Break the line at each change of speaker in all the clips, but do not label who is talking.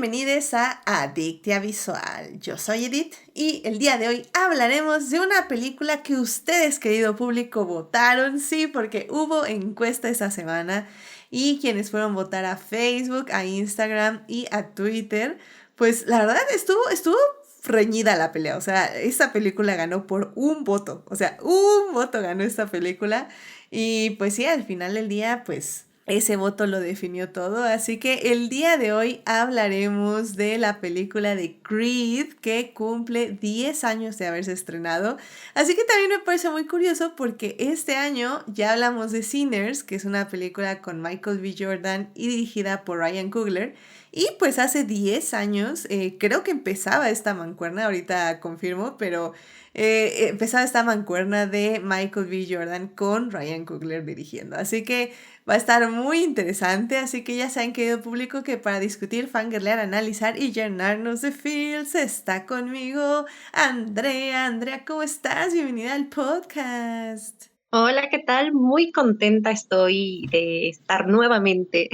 bienvenidos a Adictia Visual. Yo soy Edith y el día de hoy hablaremos de una película que ustedes, querido público, votaron, sí, porque hubo encuesta esta semana y quienes fueron a votar a Facebook, a Instagram y a Twitter, pues la verdad estuvo reñida la pelea. O sea, esta película ganó por un voto, o sea, un voto ganó esta película y pues sí, al final del día, pues ese voto lo definió todo, así que el día de hoy hablaremos de la película de Creed que cumple 10 años de haberse estrenado, así que también me parece muy curioso porque este año ya hablamos de Sinners, que es una película con Michael B. Jordan y dirigida por Ryan Coogler, y pues hace 10 años, creo que empezaba esta mancuerna, ahorita confirmo, pero empezaba esta mancuerna de Michael B. Jordan con Ryan Coogler dirigiendo, así que va a estar muy interesante, así que ya saben, querido público, que para discutir, fangirlear, analizar y llenarnos de feels está conmigo Andrea. Andrea, ¿cómo estás? Bienvenida al podcast.
Hola, ¿qué tal? Muy contenta estoy de estar nuevamente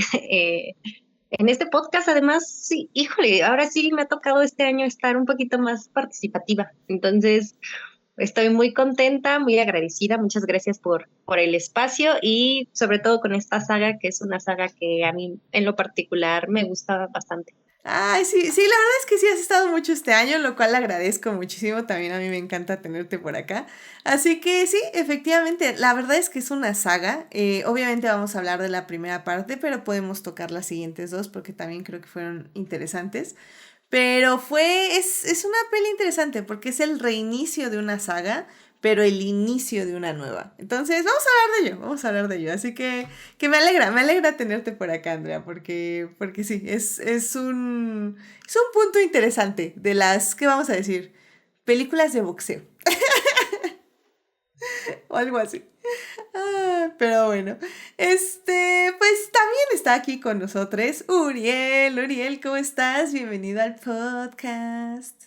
en este podcast. Además, sí, híjole, ahora sí me ha tocado este año estar un poquito más participativa. Entonces, estoy muy contenta, muy agradecida. Muchas gracias por el espacio y sobre todo con esta saga, que es una saga que a mí en lo particular me gusta bastante.
Ay, sí, sí, la verdad es que sí has estado mucho este año, lo cual agradezco muchísimo, también a mí me encanta tenerte por acá. Así que sí, efectivamente, la verdad es que es una saga, obviamente vamos a hablar de la primera parte, pero podemos tocar las siguientes dos porque también creo que fueron interesantes. Pero es una peli interesante porque es el reinicio de una saga, pero el inicio de una nueva. Entonces, vamos a hablar de ello. Así que me alegra tenerte por acá, Andrea, porque sí, es un punto interesante de las, ¿qué vamos a decir? Películas de boxeo o algo así. Pero bueno, pues también está aquí con nosotros Uriel. Uriel, ¿cómo estás? Bienvenido al podcast.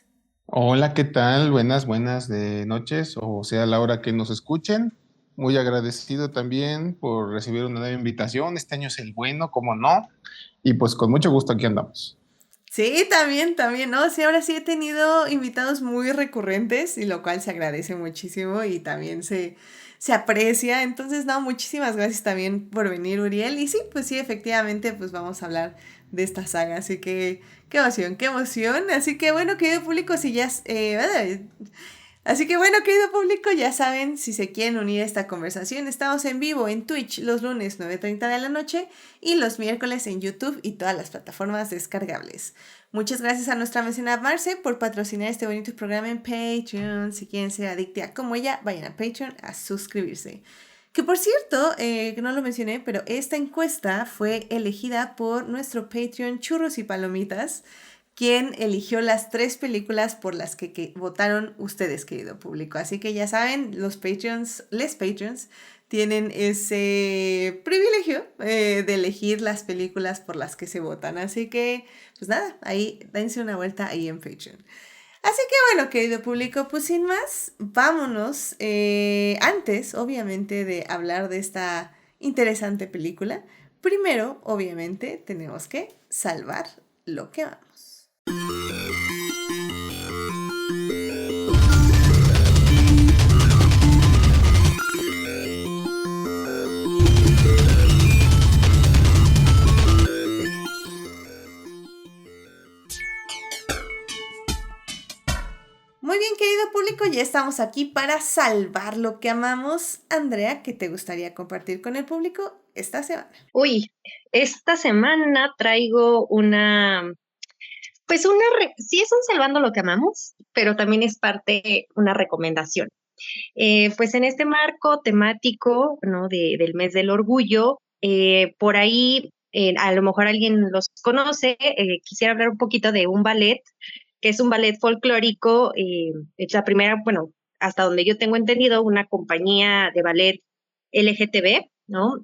Hola, ¿qué tal? Buenas de noches, o sea, a la hora que nos escuchen. Muy agradecido también por recibir una nueva invitación. Este año es el bueno, ¿cómo no? Y pues con mucho gusto aquí andamos.
Sí, también, ¿no? Sí, ahora sí he tenido invitados muy recurrentes y lo cual se agradece muchísimo y también se aprecia. Entonces, no, muchísimas gracias también por venir, Uriel. Y sí, pues sí, efectivamente, pues vamos a hablar de esta saga. Así que, qué emoción, qué emoción. Así que, bueno, querido público, si ya, así que bueno, querido público, ya saben, si se quieren unir a esta conversación, estamos en vivo en Twitch los lunes 9:30 de la noche y los miércoles en YouTube y todas las plataformas descargables. Muchas gracias a nuestra mecena Marce por patrocinar este bonito programa en Patreon. Si quieren ser adictia como ella, vayan a Patreon a suscribirse. Que por cierto, que no lo mencioné, pero esta encuesta fue elegida por nuestro Patreon Churros y Palomitas, quien eligió las 3 películas por las que votaron ustedes, querido público. Así que ya saben, les Patreons, tienen ese privilegio de elegir las películas por las que se votan. Así que, pues nada, ahí dense una vuelta ahí en Patreon. Así que bueno, querido público, pues sin más, vámonos. Antes, obviamente, de hablar de esta interesante película, primero, obviamente, tenemos que salvar lo que amamos. Muy bien, querido público, ya estamos aquí para salvar lo que amamos. Andrea, ¿qué te gustaría compartir con el público esta semana?
Uy, esta semana traigo sí es un salvando lo que amamos, pero también es una recomendación. Pues en este marco temático, ¿no? Del mes del orgullo, por ahí, a lo mejor alguien los conoce, quisiera hablar un poquito de un ballet, que es un ballet folclórico, es la primera, bueno, hasta donde yo tengo entendido, una compañía de ballet LGTB, ¿no?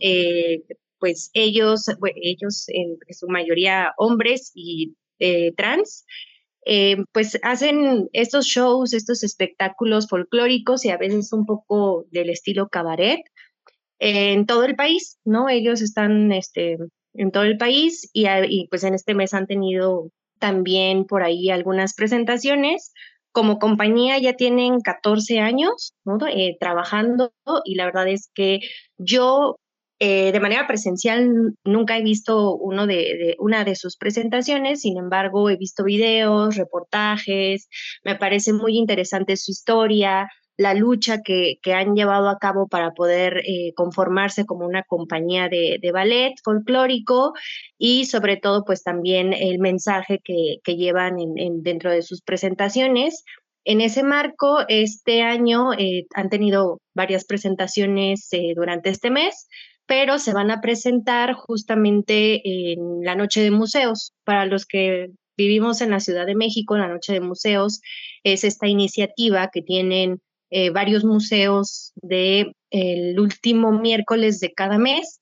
Pues ellos en su mayoría hombres y trans, pues hacen estos shows, estos espectáculos folclóricos y a veces un poco del estilo cabaret en todo el país, ¿no? Ellos están en todo el país y pues en este mes han tenido también por ahí algunas presentaciones. Como compañía ya tienen 14 años, ¿no? Trabajando, y la verdad es que yo de manera presencial nunca he visto una de sus presentaciones. Sin embargo, he visto videos, reportajes, me parece muy interesante su historia, la lucha que han llevado a cabo para poder conformarse como una compañía de ballet folclórico, y sobre todo pues también el mensaje que llevan dentro de sus presentaciones. En ese marco, este año han tenido varias presentaciones durante este mes, pero se van a presentar justamente en la Noche de Museos. Para los que vivimos en la Ciudad de México, la Noche de Museos es esta iniciativa que tienen varios museos de el último miércoles de cada mes.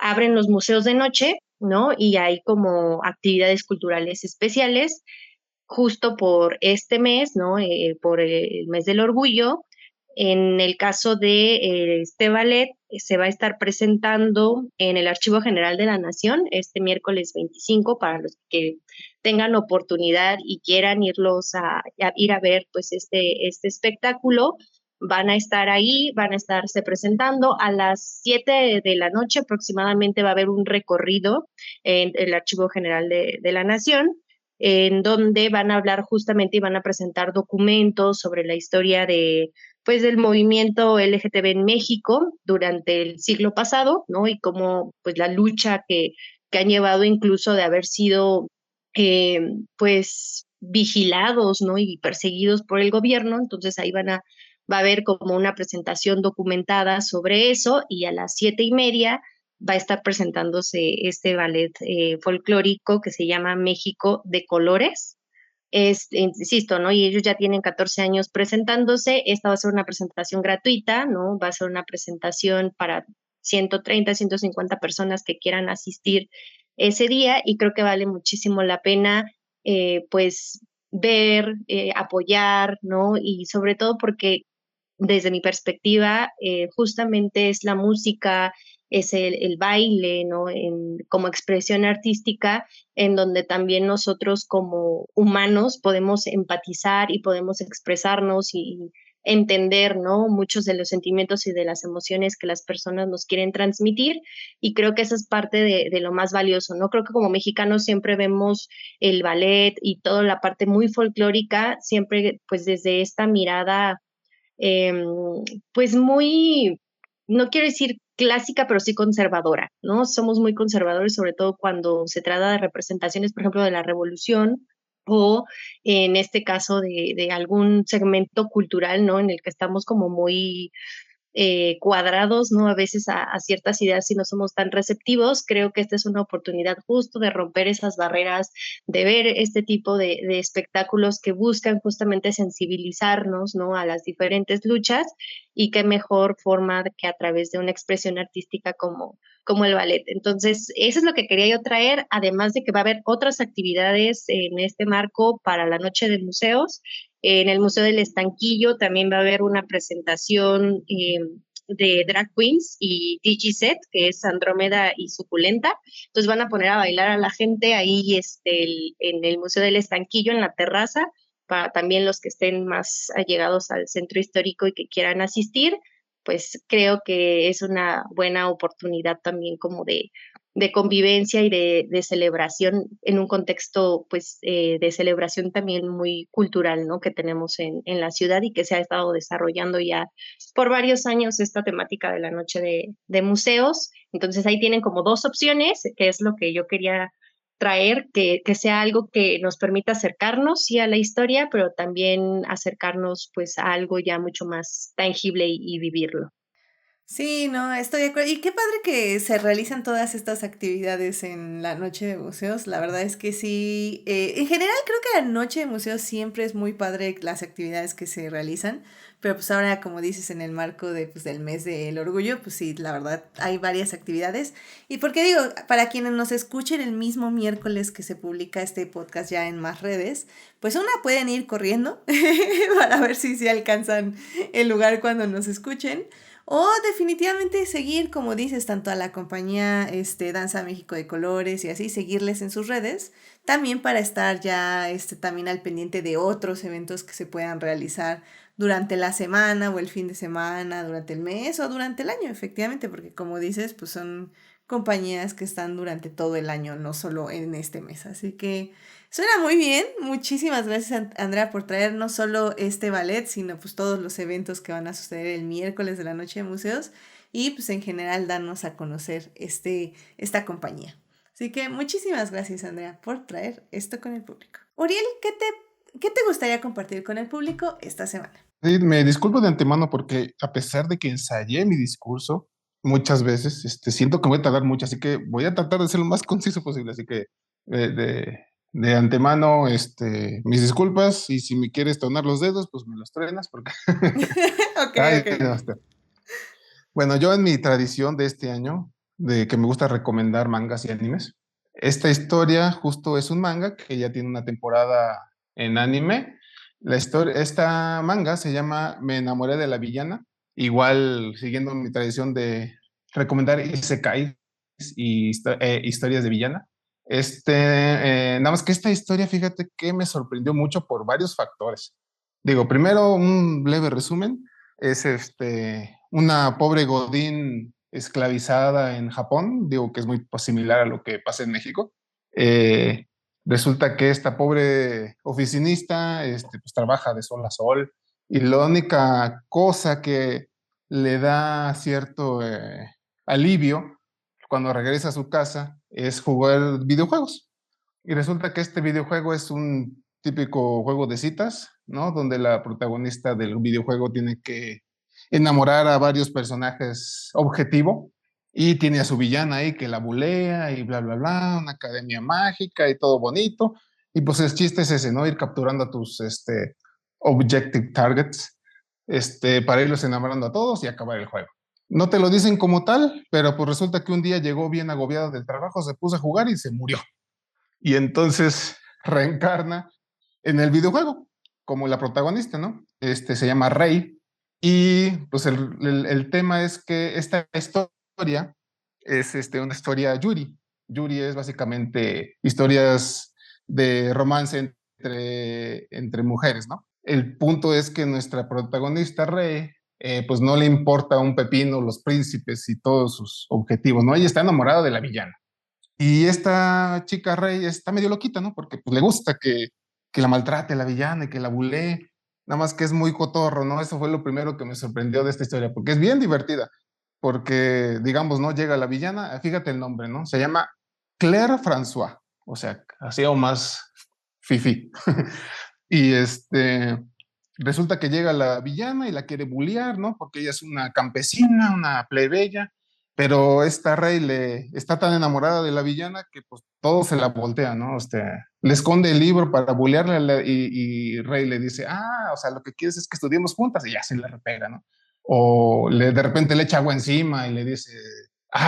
Abren los museos de noche, ¿no? Y hay como actividades culturales especiales justo por este mes, ¿no? Por el mes del orgullo. En el caso de este ballet, se va a estar presentando en el Archivo General de la Nación este miércoles 25, para los que tengan oportunidad y quieran ir a ver pues este espectáculo. Van a estar ahí, van a estarse presentando a las 7 de la noche aproximadamente. Va a haber un recorrido en el Archivo General de la Nación, en donde van a hablar justamente y van a presentar documentos sobre la historia pues, del movimiento LGTB en México durante el siglo pasado, ¿no? Y cómo, pues, la lucha que han llevado incluso de haber sido, eh, pues, vigilados, ¿no? Y perseguidos por el gobierno. Entonces ahí va a haber como una presentación documentada sobre eso, y a las 7:30 va a estar presentándose este ballet folclórico que se llama México de Colores. Insisto, ¿no? Y ellos ya tienen 14 años presentándose. Esta va a ser una presentación gratuita, ¿no? Va a ser una presentación para 130, 150 personas que quieran asistir ese día, y creo que vale muchísimo la pena, pues, ver, apoyar, ¿no? Y sobre todo porque desde mi perspectiva, justamente es la música, es el baile, ¿no? Como expresión artística, en donde también nosotros como humanos podemos empatizar y podemos expresarnos y entender, ¿no? Muchos de los sentimientos y de las emociones que las personas nos quieren transmitir, y creo que eso es parte de lo más valioso, ¿no? Creo que como mexicanos siempre vemos el ballet y toda la parte muy folclórica, siempre pues desde esta mirada eh, pues muy, no quiero decir clásica, pero sí conservadora, ¿no? Somos muy conservadores, sobre todo cuando se trata de representaciones, por ejemplo, de la revolución, o en este caso de algún segmento cultural, ¿no? En el que estamos como muy cuadrados, ¿no? A veces a ciertas ideas si no somos tan receptivos. Creo que esta es una oportunidad justo de romper esas barreras, de ver este tipo de espectáculos que buscan justamente sensibilizarnos, ¿no? A las diferentes luchas, y qué mejor forma que a través de una expresión artística como el ballet. Entonces, eso es lo que quería yo traer, además de que va a haber otras actividades en este marco para la Noche de Museos. En el Museo del Estanquillo también va a haber una presentación de drag queens y DigiSet, que es Andrómeda y Suculenta. Entonces van a poner a bailar a la gente ahí en el Museo del Estanquillo, en la terraza, para también los que estén más allegados al centro histórico y que quieran asistir. Pues creo que es una buena oportunidad también como de convivencia y de celebración en un contexto pues de celebración también muy cultural, ¿no? Que tenemos en la ciudad, y que se ha estado desarrollando ya por varios años esta temática de la noche de museos. Entonces ahí tienen como dos opciones, que es lo que yo quería traer, que sea algo que nos permita acercarnos, sí, a la historia, pero también acercarnos pues a algo ya mucho más tangible y vivirlo.
Sí, no, estoy de acuerdo. Y qué padre que se realizan todas estas actividades en la noche de museos. La verdad es que sí. En general creo que la noche de museos siempre es muy padre las actividades que se realizan. Pero pues ahora, como dices, en el marco de, pues, del mes del orgullo, pues sí, la verdad hay varias actividades. Y porque digo, para quienes nos escuchen el mismo miércoles que se publica este podcast ya en más redes, pues una pueden ir corriendo para ver si alcanzan el lugar cuando nos escuchen. O definitivamente seguir, como dices, tanto a la compañía Danza México de Colores y así, seguirles en sus redes, también para estar ya también al pendiente de otros eventos que se puedan realizar durante la semana o el fin de semana, durante el mes o durante el año, efectivamente, porque como dices, pues son compañías que están durante todo el año, no solo en este mes. Así que suena muy bien. Muchísimas gracias, Andrea, por traer no solo este ballet, sino pues todos los eventos que van a suceder el miércoles de la noche de museos y pues en general darnos a conocer esta compañía. Así que muchísimas gracias, Andrea, por traer esto con el público. Uriel, ¿qué te gustaría compartir con el público esta semana?
Sí, me disculpo de antemano porque a pesar de que ensayé mi discurso muchas veces, siento que voy a tardar mucho, así que voy a tratar de ser lo más conciso posible. Así que de antemano, mis disculpas, y si me quieres tronar los dedos, pues me los truenas porque...
Ok,
Ay,
ok.
no, bueno, yo en mi tradición de este año, de que me gusta recomendar mangas y animes, esta historia justo es un manga que ya tiene una temporada en anime. Esta manga se llama Me enamoré de la villana, igual siguiendo mi tradición de recomendar isekais y historias de villana. Nada más que esta historia, fíjate que me sorprendió mucho por varios factores. Digo, primero un leve resumen es una pobre Godín esclavizada en Japón, digo que es muy similar a lo que pasa en México. Eh, Resulta que esta pobre oficinista pues, trabaja de sol a sol y la única cosa que le da cierto alivio cuando regresa a su casa es jugar videojuegos. Y resulta que este videojuego es un típico juego de citas, ¿no? Donde la protagonista del videojuego tiene que enamorar a varios personajes objetivo y tiene a su villana ahí que la bulea y bla, bla, bla, una academia mágica y todo bonito. Y pues el chiste es ese, ¿no? Ir capturando a tus objective targets para irlos enamorando a todos y acabar el juego. No te lo dicen como tal, pero pues resulta que un día llegó bien agobiado del trabajo, se puso a jugar y se murió y entonces reencarna en el videojuego como la protagonista, ¿no? Se llama Rey y pues el tema es que esta historia es una historia Yuri. Yuri es básicamente historias de romance entre mujeres, ¿no? El punto es que nuestra protagonista Rey pues no le importa un pepino los príncipes y todos sus objetivos, ¿no? Ella está enamorada de la villana. Y esta chica Rey está medio loquita, ¿no? Porque pues, le gusta que la maltrate la villana y que la bulee. Nada más que es muy cotorro, ¿no? Eso fue lo primero que me sorprendió de esta historia, porque es bien divertida. Porque, digamos, ¿no? Llega la villana, fíjate el nombre, ¿no? Se llama Claire François, o sea, así o más fifi. Y resulta que llega la villana y la quiere bullear, ¿no? Porque ella es una campesina, una plebeya, pero esta Rey está tan enamorada de la villana que pues todo se la voltea, ¿no? Le esconde el libro para bullearla y Rey le dice, o sea, lo que quieres es que estudiemos juntas y ya se le repega, ¿no? O de repente le echa agua encima y le dice,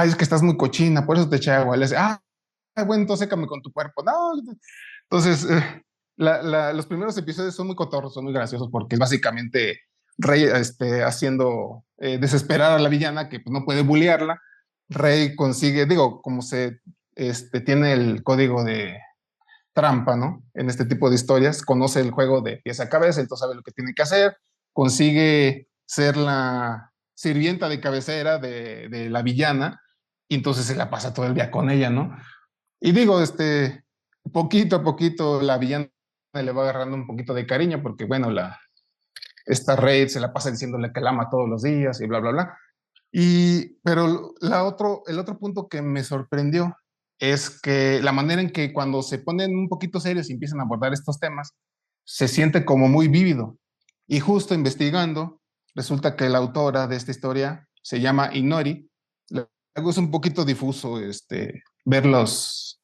es que estás muy cochina, por eso te eché agua. Y le dice, bueno, entonces sécame con tu cuerpo. No, entonces, los primeros episodios son muy cotorros, son muy graciosos porque es básicamente Rey haciendo desesperar a la villana que pues, no puede bullearla. Rey consigue, digo, como tiene el código de trampa, ¿no? En este tipo de historias, conoce el juego de pies a cabeza, entonces sabe lo que tiene que hacer, consigue ser la sirvienta de cabecera de la villana y entonces se la pasa todo el día con ella, ¿no? Y digo, poquito a poquito la villana le va agarrando un poquito de cariño porque, bueno, esta Rey se la pasa diciéndole que la ama todos los días y bla, bla, bla. Pero el otro punto que me sorprendió es que la manera en que cuando se ponen un poquito serios y empiezan a abordar estos temas, se siente como muy vívido. Y justo investigando, resulta que la autora de esta historia se llama Inori. Luego es un poquito difuso ver los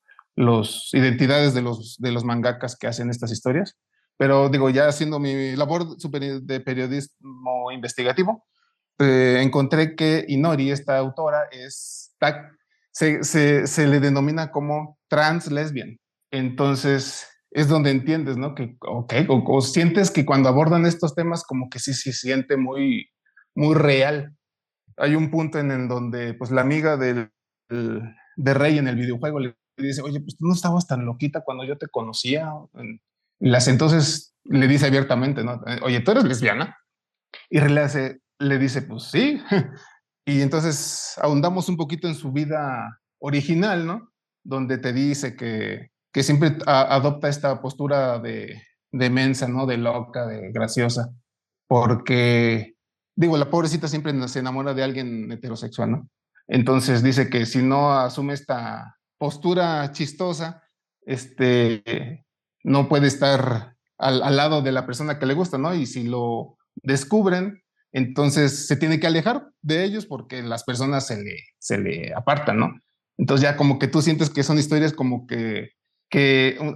identidades de los mangakas que hacen estas historias, pero digo, ya haciendo mi labor de periodismo investigativo, encontré que Inori, esta autora, se le denomina como trans lesbian. Entonces, es donde entiendes, ¿no? Que, ok, o sientes que cuando abordan estos temas, como que sí se siente muy, muy real. hay un punto en el donde pues la amiga de Rey en el videojuego le dice, oye, pues tú no estabas tan loquita cuando yo te conocía. Entonces le dice abiertamente, ¿no? Oye, ¿tú eres lesbiana? Y le dice, pues sí. Y entonces ahondamos un poquito en su vida original, ¿no? Donde te dice que siempre adopta esta postura de mensa, ¿no? De loca, de graciosa, porque, digo, la pobrecita siempre se enamora de alguien heterosexual, ¿no? Entonces dice que si no asume esta postura chistosa, no puede estar al lado de la persona que le gusta, ¿no? Y si lo descubren, entonces se tiene que alejar de ellos porque las personas se le apartan, ¿no? Entonces ya como que tú sientes que son historias como que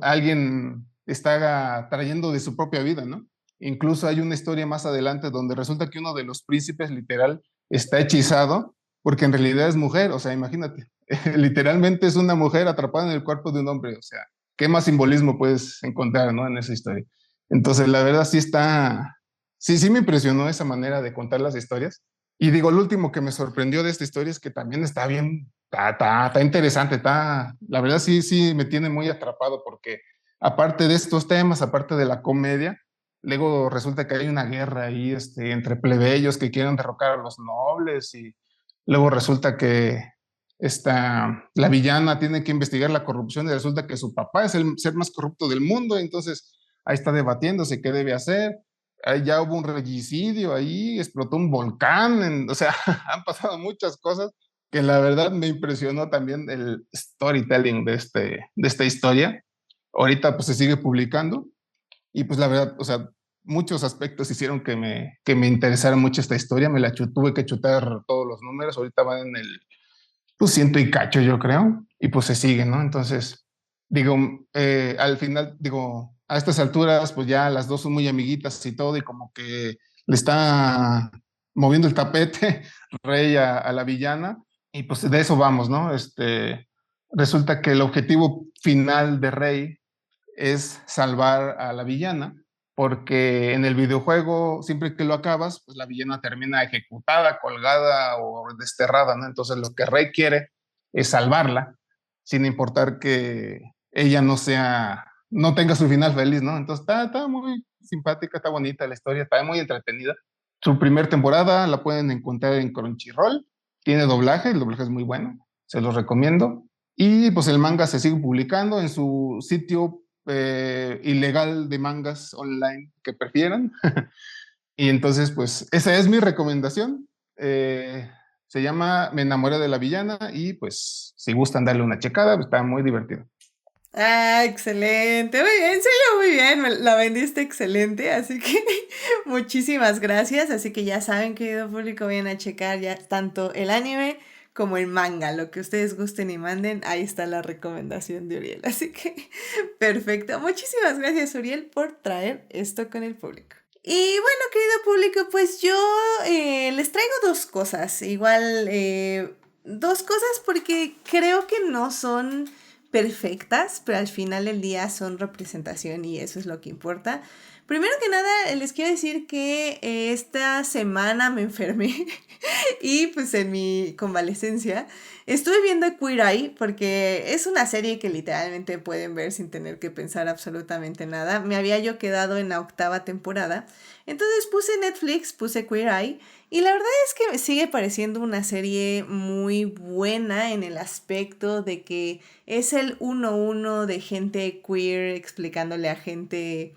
alguien está trayendo de su propia vida, ¿no? Incluso hay una historia más adelante donde resulta que uno de los príncipes literal está hechizado porque en realidad es mujer, o sea, imagínate, literalmente es una mujer atrapada en el cuerpo de un hombre, o sea, ¿qué más simbolismo puedes encontrar, ¿no? En esa historia. Entonces, la verdad sí me impresionó esa manera de contar las historias. Y digo, lo último que me sorprendió de esta historia es que también está bien, está interesante, la verdad sí me tiene muy atrapado porque aparte de estos temas, aparte de la comedia, luego resulta que hay una guerra ahí entre plebeyos que quieren derrocar a los nobles y luego resulta que la villana tiene que investigar la corrupción y resulta que su papá es el ser más corrupto del mundo, entonces ahí está debatiéndose qué debe hacer. Ahí ya hubo un regicidio, ahí explotó un volcán, o sea, han pasado muchas cosas que la verdad me impresionó también el storytelling de esta historia. Ahorita pues se sigue publicando y pues la verdad, o sea, muchos aspectos hicieron que me interesara mucho esta historia. Tuve que chutar todos los números. Ahorita van en el pues ciento y cacho, yo creo, y pues se sigue, ¿no? Entonces, digo, al final, digo, a estas alturas, pues ya las dos son muy amiguitas y todo, y como que le está moviendo el tapete Rey a la villana, y pues de eso vamos, ¿no? Resulta que el objetivo final de Rey es salvar a la villana, porque en el videojuego, siempre que lo acabas, pues la villana termina ejecutada, colgada o desterrada, ¿no? Entonces lo que Rey quiere es salvarla, sin importar que ella no tenga su final feliz, ¿no? Entonces está muy simpática, está bonita la historia, está muy entretenida. Su primer temporada la pueden encontrar en Crunchyroll, tiene doblaje, el doblaje es muy bueno, se los recomiendo. Y pues el manga se sigue publicando en su sitio ilegal de mangas online que prefieran. Y entonces, pues esa es mi recomendación. Se llama Me enamoré de la villana y pues si gustan darle una checada, pues está muy divertido.
Ah, excelente, muy bien, en serio, muy bien, la vendiste excelente, así que muchísimas gracias, así que ya saben, querido público, vayan a checar ya tanto el anime como el manga, lo que ustedes gusten y manden, ahí está la recomendación de Uriel, así que perfecto, muchísimas gracias Uriel por traer esto con el público. Y bueno, querido público, pues yo les traigo dos cosas, igual dos cosas porque creo que no son perfectas, pero al final del día son representación y eso es lo que importa. Primero que nada, les quiero decir que esta semana me enfermé y pues en mi convalecencia estuve viendo Queer Eye porque es una serie que literalmente pueden ver sin tener que pensar absolutamente nada. Me había yo quedado en la octava temporada. Entonces puse Netflix, puse Queer Eye y la verdad es que me sigue pareciendo una serie muy buena en el aspecto de que es el 1-1 de gente queer explicándole a gente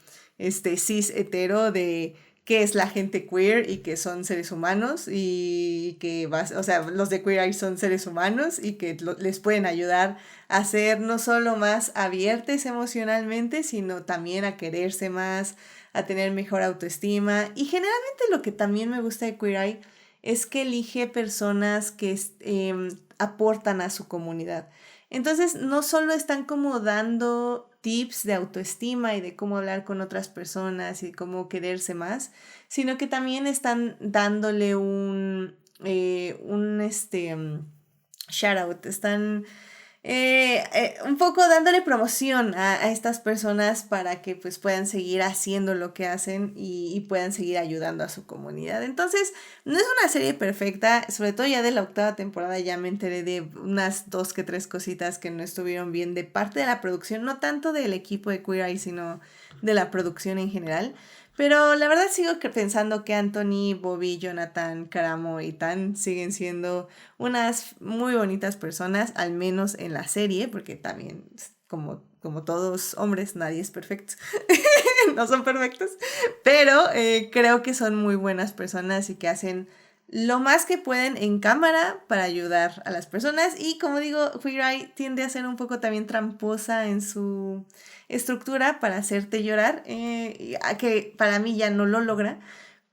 cis hetero de qué es la gente queer y que son seres humanos y que, o sea, los de Queer Eye son seres humanos y que les pueden ayudar a ser no solo más abiertos emocionalmente, sino también a quererse más, a tener mejor autoestima. Y generalmente lo que también me gusta de Queer Eye es que elige personas que aportan a su comunidad. Entonces, no solo están como dando tips de autoestima y de cómo hablar con otras personas y cómo quererse más, sino que también están dándole un shout out, están un poco dándole promoción a estas personas para que pues puedan seguir haciendo lo que hacen y puedan seguir ayudando a su comunidad. Entonces, no es una serie perfecta, sobre todo ya de la 8ª temporada ya me enteré de unas 2 que 3 cositas que no estuvieron bien de parte de la producción, no tanto del equipo de Queer Eye, sino de la producción en general. Pero la verdad sigo pensando que Anthony, Bobby, Jonathan, Karamo y Tan siguen siendo unas muy bonitas personas, al menos en la serie, porque también, como todos hombres, nadie es perfecto. No son perfectos, pero creo que son muy buenas personas y que hacen lo más que pueden en cámara para ayudar a las personas. Y como digo, Queer Eye tiende a ser un poco también tramposa en su estructura para hacerte llorar, que para mí ya no lo logra.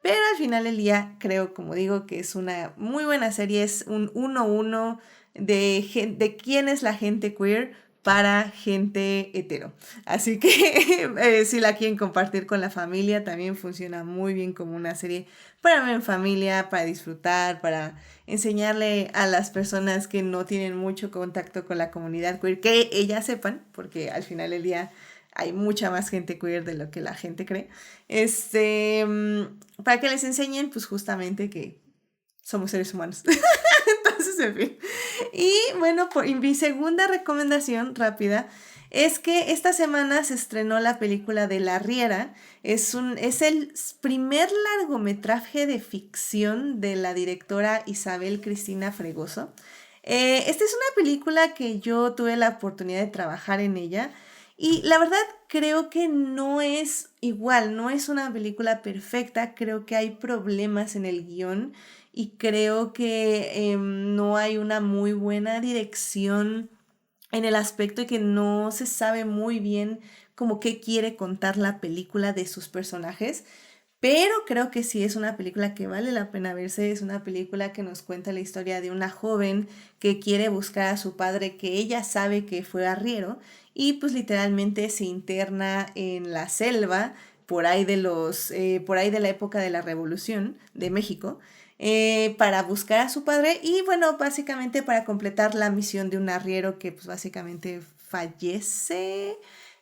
Pero al final del día creo, como digo, que es una muy buena serie, es un 1-1 de quién es la gente queer para gente hetero. Así que si la quieren compartir con la familia, también funciona muy bien como una serie para ver en familia, para disfrutar, para enseñarle a las personas que no tienen mucho contacto con la comunidad queer, que ellas sepan, porque al final del día hay mucha más gente queer de lo que la gente cree, para que les enseñen pues justamente que somos seres humanos. Entonces, en fin. Y bueno, mi segunda recomendación rápida es que esta semana se estrenó la película de La Riera. Es el primer largometraje de ficción de la directora Isabel Cristina Fregoso. Esta es una película que yo tuve la oportunidad de trabajar en ella. Y la verdad creo que no es igual, no es una película perfecta, creo que hay problemas en el guión y creo que no hay una muy buena dirección en el aspecto de que no se sabe muy bien como qué quiere contar la película de sus personajes. Pero creo que sí es una película que vale la pena verse, es una película que nos cuenta la historia de una joven que quiere buscar a su padre que ella sabe que fue arriero y pues literalmente se interna en la selva por ahí de la época de la Revolución de México, para buscar a su padre y bueno, básicamente para completar la misión de un arriero que pues básicamente fallece,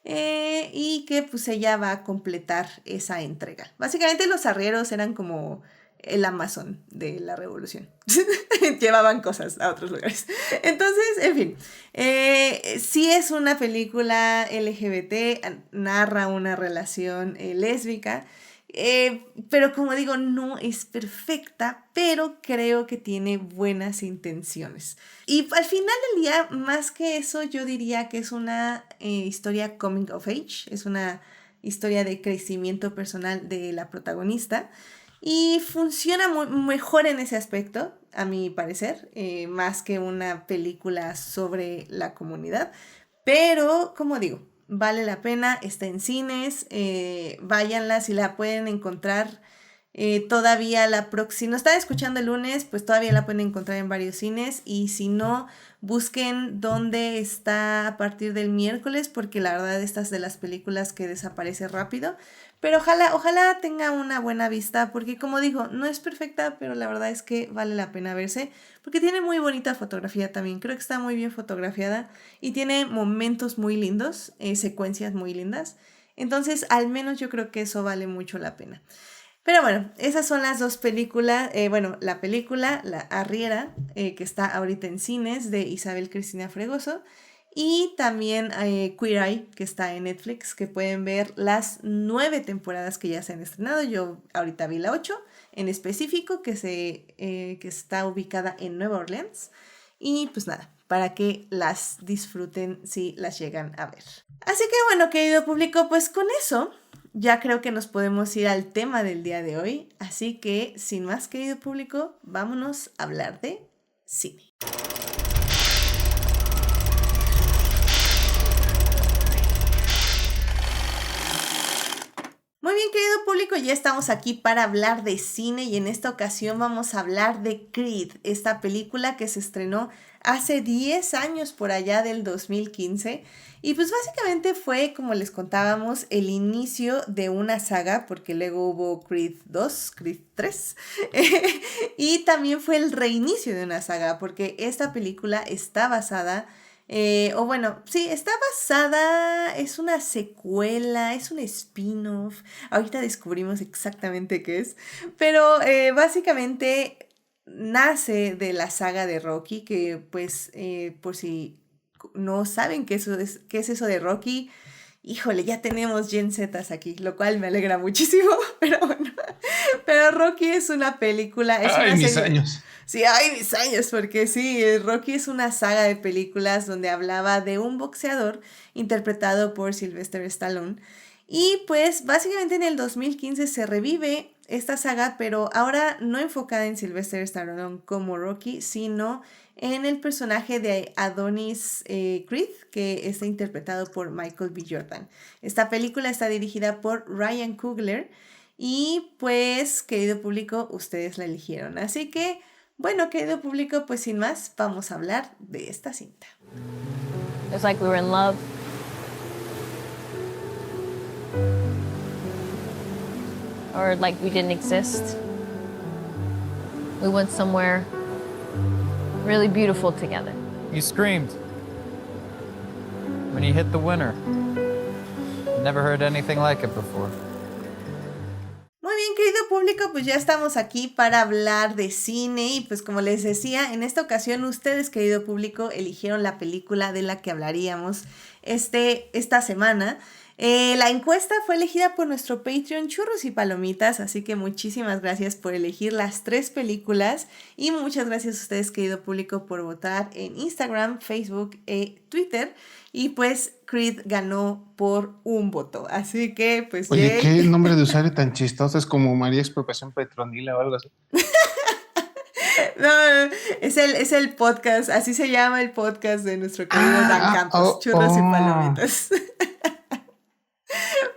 y que pues ella va a completar esa entrega. Básicamente los arrieros eran como el Amazon de la revolución. Llevaban cosas a otros lugares. Entonces, en fin, sí es una película LGBT, narra una relación lésbica, pero como digo, no es perfecta, pero creo que tiene buenas intenciones. Y al final del día, más que eso, yo diría que es una historia coming of age, es una historia de crecimiento personal de la protagonista y funciona mejor en ese aspecto, a mi parecer, más que una película sobre la comunidad. Pero, como digo, vale la pena, está en cines, váyanla si la pueden encontrar. Todavía la próxima, si no están escuchando el lunes, pues todavía la pueden encontrar en varios cines y si no, busquen dónde está a partir del miércoles porque la verdad estas de las películas que desaparece rápido, pero ojalá tenga una buena vista porque como digo, no es perfecta, pero la verdad es que vale la pena verse porque tiene muy bonita fotografía también, creo que está muy bien fotografiada y tiene momentos muy lindos, secuencias muy lindas, entonces al menos yo creo que eso vale mucho la pena. Pero bueno, esas son las dos películas. Bueno, la película, La Arriera, que está ahorita en cines, de Isabel Cristina Fregoso. Y también Queer Eye, que está en Netflix, que pueden ver las 9 temporadas que ya se han estrenado. Yo ahorita vi la 8 en específico, que está ubicada en Nueva Orleans. Y pues nada, para que las disfruten si las llegan a ver. Así que bueno, querido público, pues con eso ya creo que nos podemos ir al tema del día de hoy. Así que, sin más, querido público, vámonos a hablar de cine. Muy bien, querido público, ya estamos aquí para hablar de cine y en esta ocasión vamos a hablar de Creed, esta película que se estrenó hace 10 años por allá del 2015 y pues básicamente fue, como les contábamos, el inicio de una saga porque luego hubo Creed 2, Creed 3 y también fue el reinicio de una saga porque esta película está basada O bueno, sí, está basada, es una secuela, es un spin-off. Ahorita descubrimos exactamente qué es. Pero básicamente nace de la saga de Rocky, que pues por si no saben qué es eso de Rocky, híjole, ya tenemos Gen Zetas aquí, lo cual me alegra muchísimo, pero bueno. Pero Rocky es una película, es
Ay,
una
mis
serie.
años.
Sí, ay, mis años, porque sí, Rocky es una saga de películas donde hablaba de un boxeador interpretado por Sylvester Stallone. Y pues básicamente en el 2015 se revive esta saga, pero ahora no enfocada en Sylvester Stallone como Rocky, sino en el personaje de Adonis Creed, que está interpretado por Michael B. Jordan. Esta película está dirigida por Ryan Coogler y pues, querido público, ustedes la eligieron. Así que, bueno, querido público, pues sin más, vamos a hablar de esta cinta.
It's like we were in love. Or like we didn't exist. We went somewhere really beautiful together.
You screamed when you hit the winner. Never heard anything like it before.
Muy bien, querido público, pues ya estamos aquí para hablar de cine y pues como les decía, en esta ocasión ustedes, querido público, eligieron la película de la que hablaríamos esta semana. La encuesta fue elegida por nuestro Patreon Churros y Palomitas, así que muchísimas gracias por elegir las 3 películas y muchas gracias a ustedes, querido público, por votar en Instagram, Facebook y Twitter. Y pues Creed ganó por un voto, así que pues...
Oye,
yay.
qué nombre de usuario tan chistoso, es como María Expropiación Petronila o algo así.
No, es el podcast, así se llama el podcast de nuestro querido Dan Campos, Churros y Palomitas.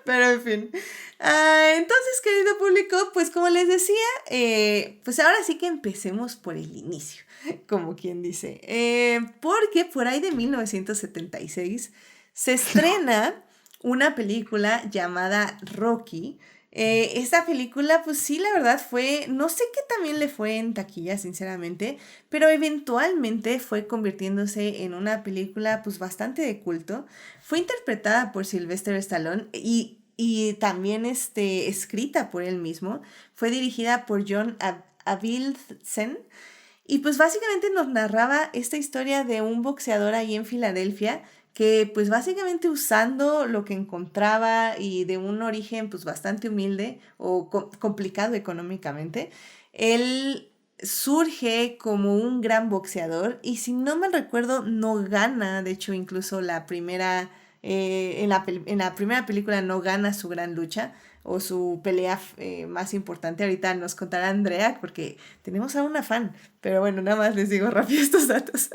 Pero en fin. Entonces, querido público, pues como les decía, pues ahora sí que empecemos por el inicio, como quien dice. Porque por ahí de 1976 se estrena una película llamada Rocky. Esta película, pues sí, la verdad fue, no sé qué también le fue en taquilla, sinceramente, pero eventualmente fue convirtiéndose en una película pues bastante de culto. Fue interpretada por Sylvester Stallone y también escrita por él mismo. Fue dirigida por John Avildsen. Y pues básicamente nos narraba esta historia de un boxeador ahí en Filadelfia que pues básicamente usando lo que encontraba y de un origen pues bastante humilde o complicado económicamente, él surge como un gran boxeador y si no mal recuerdo no gana, de hecho incluso en la primera película no gana su gran lucha o su pelea más importante. Ahorita nos contará Andrea porque tenemos a una fan, pero bueno, nada más les digo rápido estos datos.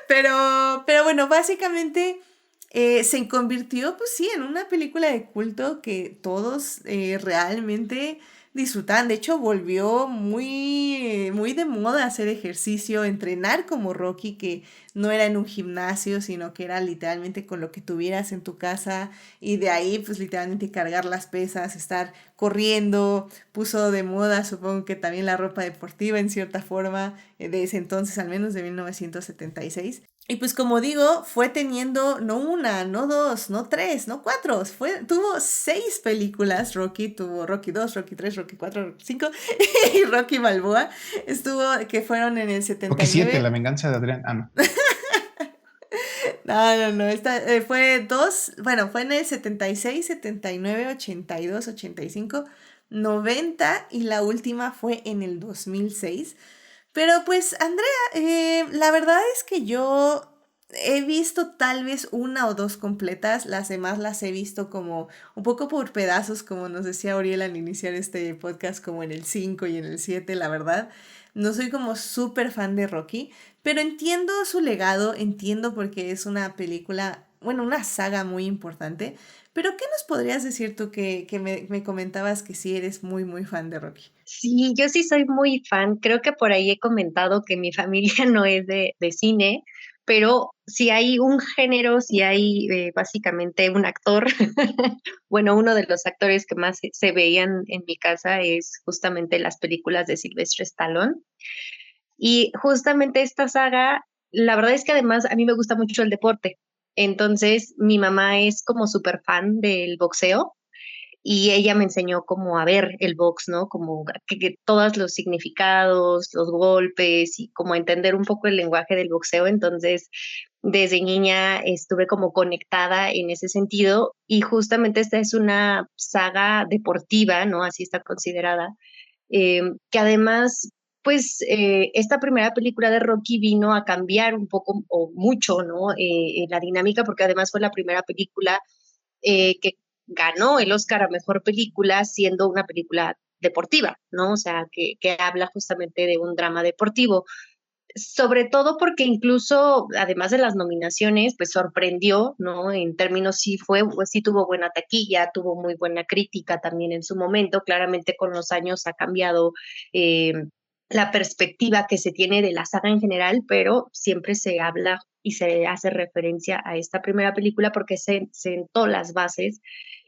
Pero bueno, básicamente se convirtió, pues sí, en una película de culto que todos realmente disfrutaban. De hecho, volvió muy de moda hacer ejercicio, entrenar como Rocky, que no era en un gimnasio, sino que era literalmente con lo que tuvieras en tu casa y de ahí, pues literalmente cargar las pesas, estar corriendo. Puso de moda, supongo que también la ropa deportiva en cierta forma, de ese entonces, al menos de 1976. Y pues como digo, fue teniendo no una, no dos, no tres, no cuatro, tuvo 6 películas. Rocky tuvo Rocky 2, Rocky 3, Rocky 4, Rocky 5 y Rocky Balboa. Que fueron en el
Rocky 7,
79.
La venganza de Adrián. No.
No, esta fue en el 76, 79, 82, 85, 90 y la última fue en el 2006. Pero pues, Andrea, la verdad es que yo he visto tal vez 1 o 2 completas, las demás las he visto como un poco por pedazos, como nos decía Auriel al iniciar este podcast, como en el 5 y en el 7, la verdad. No soy como súper fan de Rocky, pero entiendo su legado, entiendo porque es una película, bueno, una saga muy importante. Pero ¿qué nos podrías decir tú que me comentabas que sí eres muy fan de Rocky?
Sí, yo sí soy muy fan. Creo que por ahí he comentado que mi familia no es de cine, pero si hay un género, si hay básicamente un actor, bueno, uno de los actores que más se veían en mi casa es justamente las películas de Sylvester Stallone. Y justamente esta saga la verdad es que además a mí me gusta mucho el deporte. Entonces, mi mamá es como súper fan del boxeo y ella me enseñó como a ver el box, ¿no? Como que todos los significados, los golpes y como a entender un poco el lenguaje del boxeo. Entonces, desde niña estuve como conectada en ese sentido y justamente esta es una saga deportiva, ¿no? Así está considerada, que además, pues esta primera película de Rocky vino a cambiar un poco o mucho, ¿no? La dinámica, porque además fue la primera película que ganó el Oscar a Mejor Película siendo una película deportiva, ¿no? O sea, que habla justamente de un drama deportivo. Sobre todo porque incluso, además de las nominaciones, pues sorprendió, ¿no? En términos sí fue, pues sí tuvo buena taquilla, tuvo muy buena crítica también en su momento. Claramente con los años ha cambiado eh, la perspectiva que se tiene de la saga en general, pero siempre se habla y se hace referencia a esta primera película porque se sentó las bases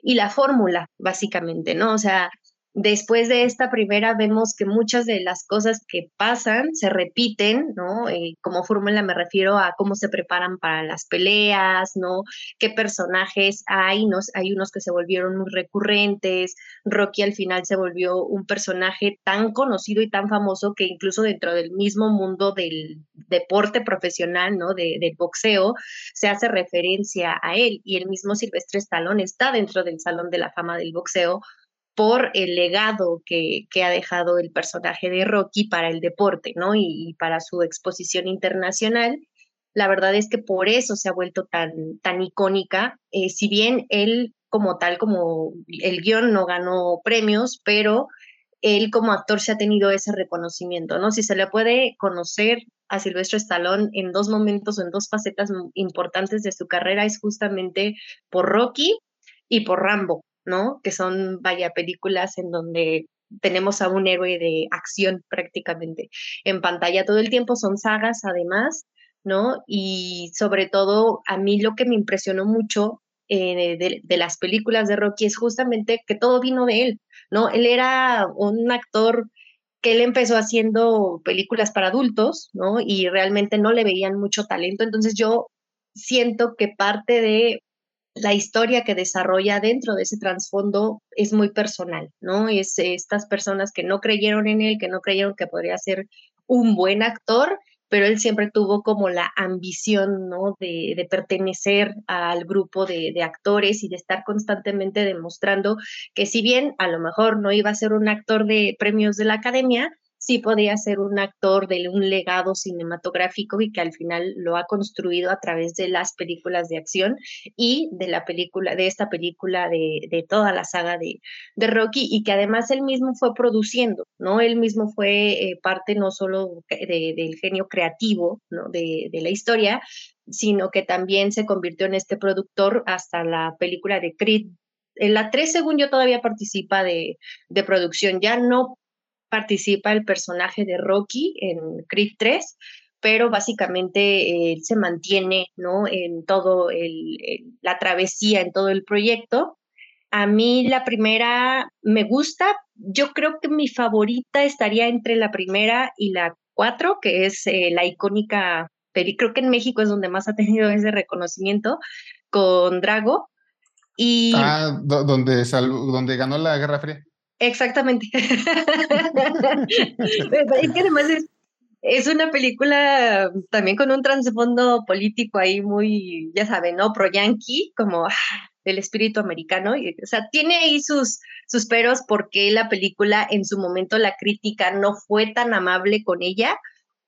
y la fórmula, básicamente, ¿no? O sea, después de esta primera vemos que muchas de las cosas que pasan se repiten, ¿no? Como fórmula me refiero a cómo se preparan para las peleas, ¿no? ¿Qué personajes hay? ¿No? Hay unos que se volvieron muy recurrentes. Rocky al final se volvió un personaje tan conocido y tan famoso que incluso dentro del mismo mundo del deporte profesional, ¿no? Del boxeo, se hace referencia a él y el mismo Silvestre Stallone está dentro del Salón de la Fama del Boxeo por el legado que ha dejado el personaje de Rocky para el deporte, ¿no? Y para su exposición internacional. La verdad es que por eso se ha vuelto tan icónica. Si bien él como tal, como el guión no ganó premios, pero él como actor se ha tenido ese reconocimiento, ¿no? Si se le puede conocer a Silvestre Stallone en dos momentos o en dos facetas importantes de su carrera es justamente por Rocky y por Rambo, ¿no? Que son, vaya, películas en donde tenemos a un héroe de acción prácticamente en pantalla todo el tiempo, son sagas además, ¿no? Y sobre todo a mí lo que me impresionó mucho de las películas de Rocky es justamente que todo vino de él, ¿no? Él era un actor que él empezó haciendo películas para adultos, ¿no? Y realmente no le veían mucho talento, entonces yo siento que parte de la historia que desarrolla dentro de ese trasfondo es muy personal, ¿no? Es estas personas que no creyeron en él, que no creyeron que podría ser un buen actor, pero él siempre tuvo como la ambición, ¿no? De pertenecer al grupo de actores y de estar constantemente demostrando que si bien a lo mejor no iba a ser un actor de premios de la academia, sí podía ser un actor de un legado cinematográfico y que al final lo ha construido a través de las películas de acción y de la película, de esta película de toda la saga de Rocky y que además él mismo fue produciendo, ¿no? Él mismo fue parte no solo del genio creativo, ¿no? De la historia, sino que también se convirtió en este productor hasta la película de Creed. En la 3 según yo, todavía participa de producción. Ya no participa el personaje de Rocky en Creed 3, pero básicamente él se mantiene, ¿no? En todo la travesía, en todo el proyecto. A mí la primera me gusta, yo creo que mi favorita estaría entre la primera y la 4, que es la icónica, pero creo que en México es donde más ha tenido ese reconocimiento, con Drago. Y
Ah, donde ganó la Guerra Fría.
exactamente. Es que además es una película también con un trasfondo político ahí muy, ya saben, ¿no? Pro-yankee, como el espíritu americano. O sea, tiene ahí sus peros porque la película en su momento la crítica no fue tan amable con ella,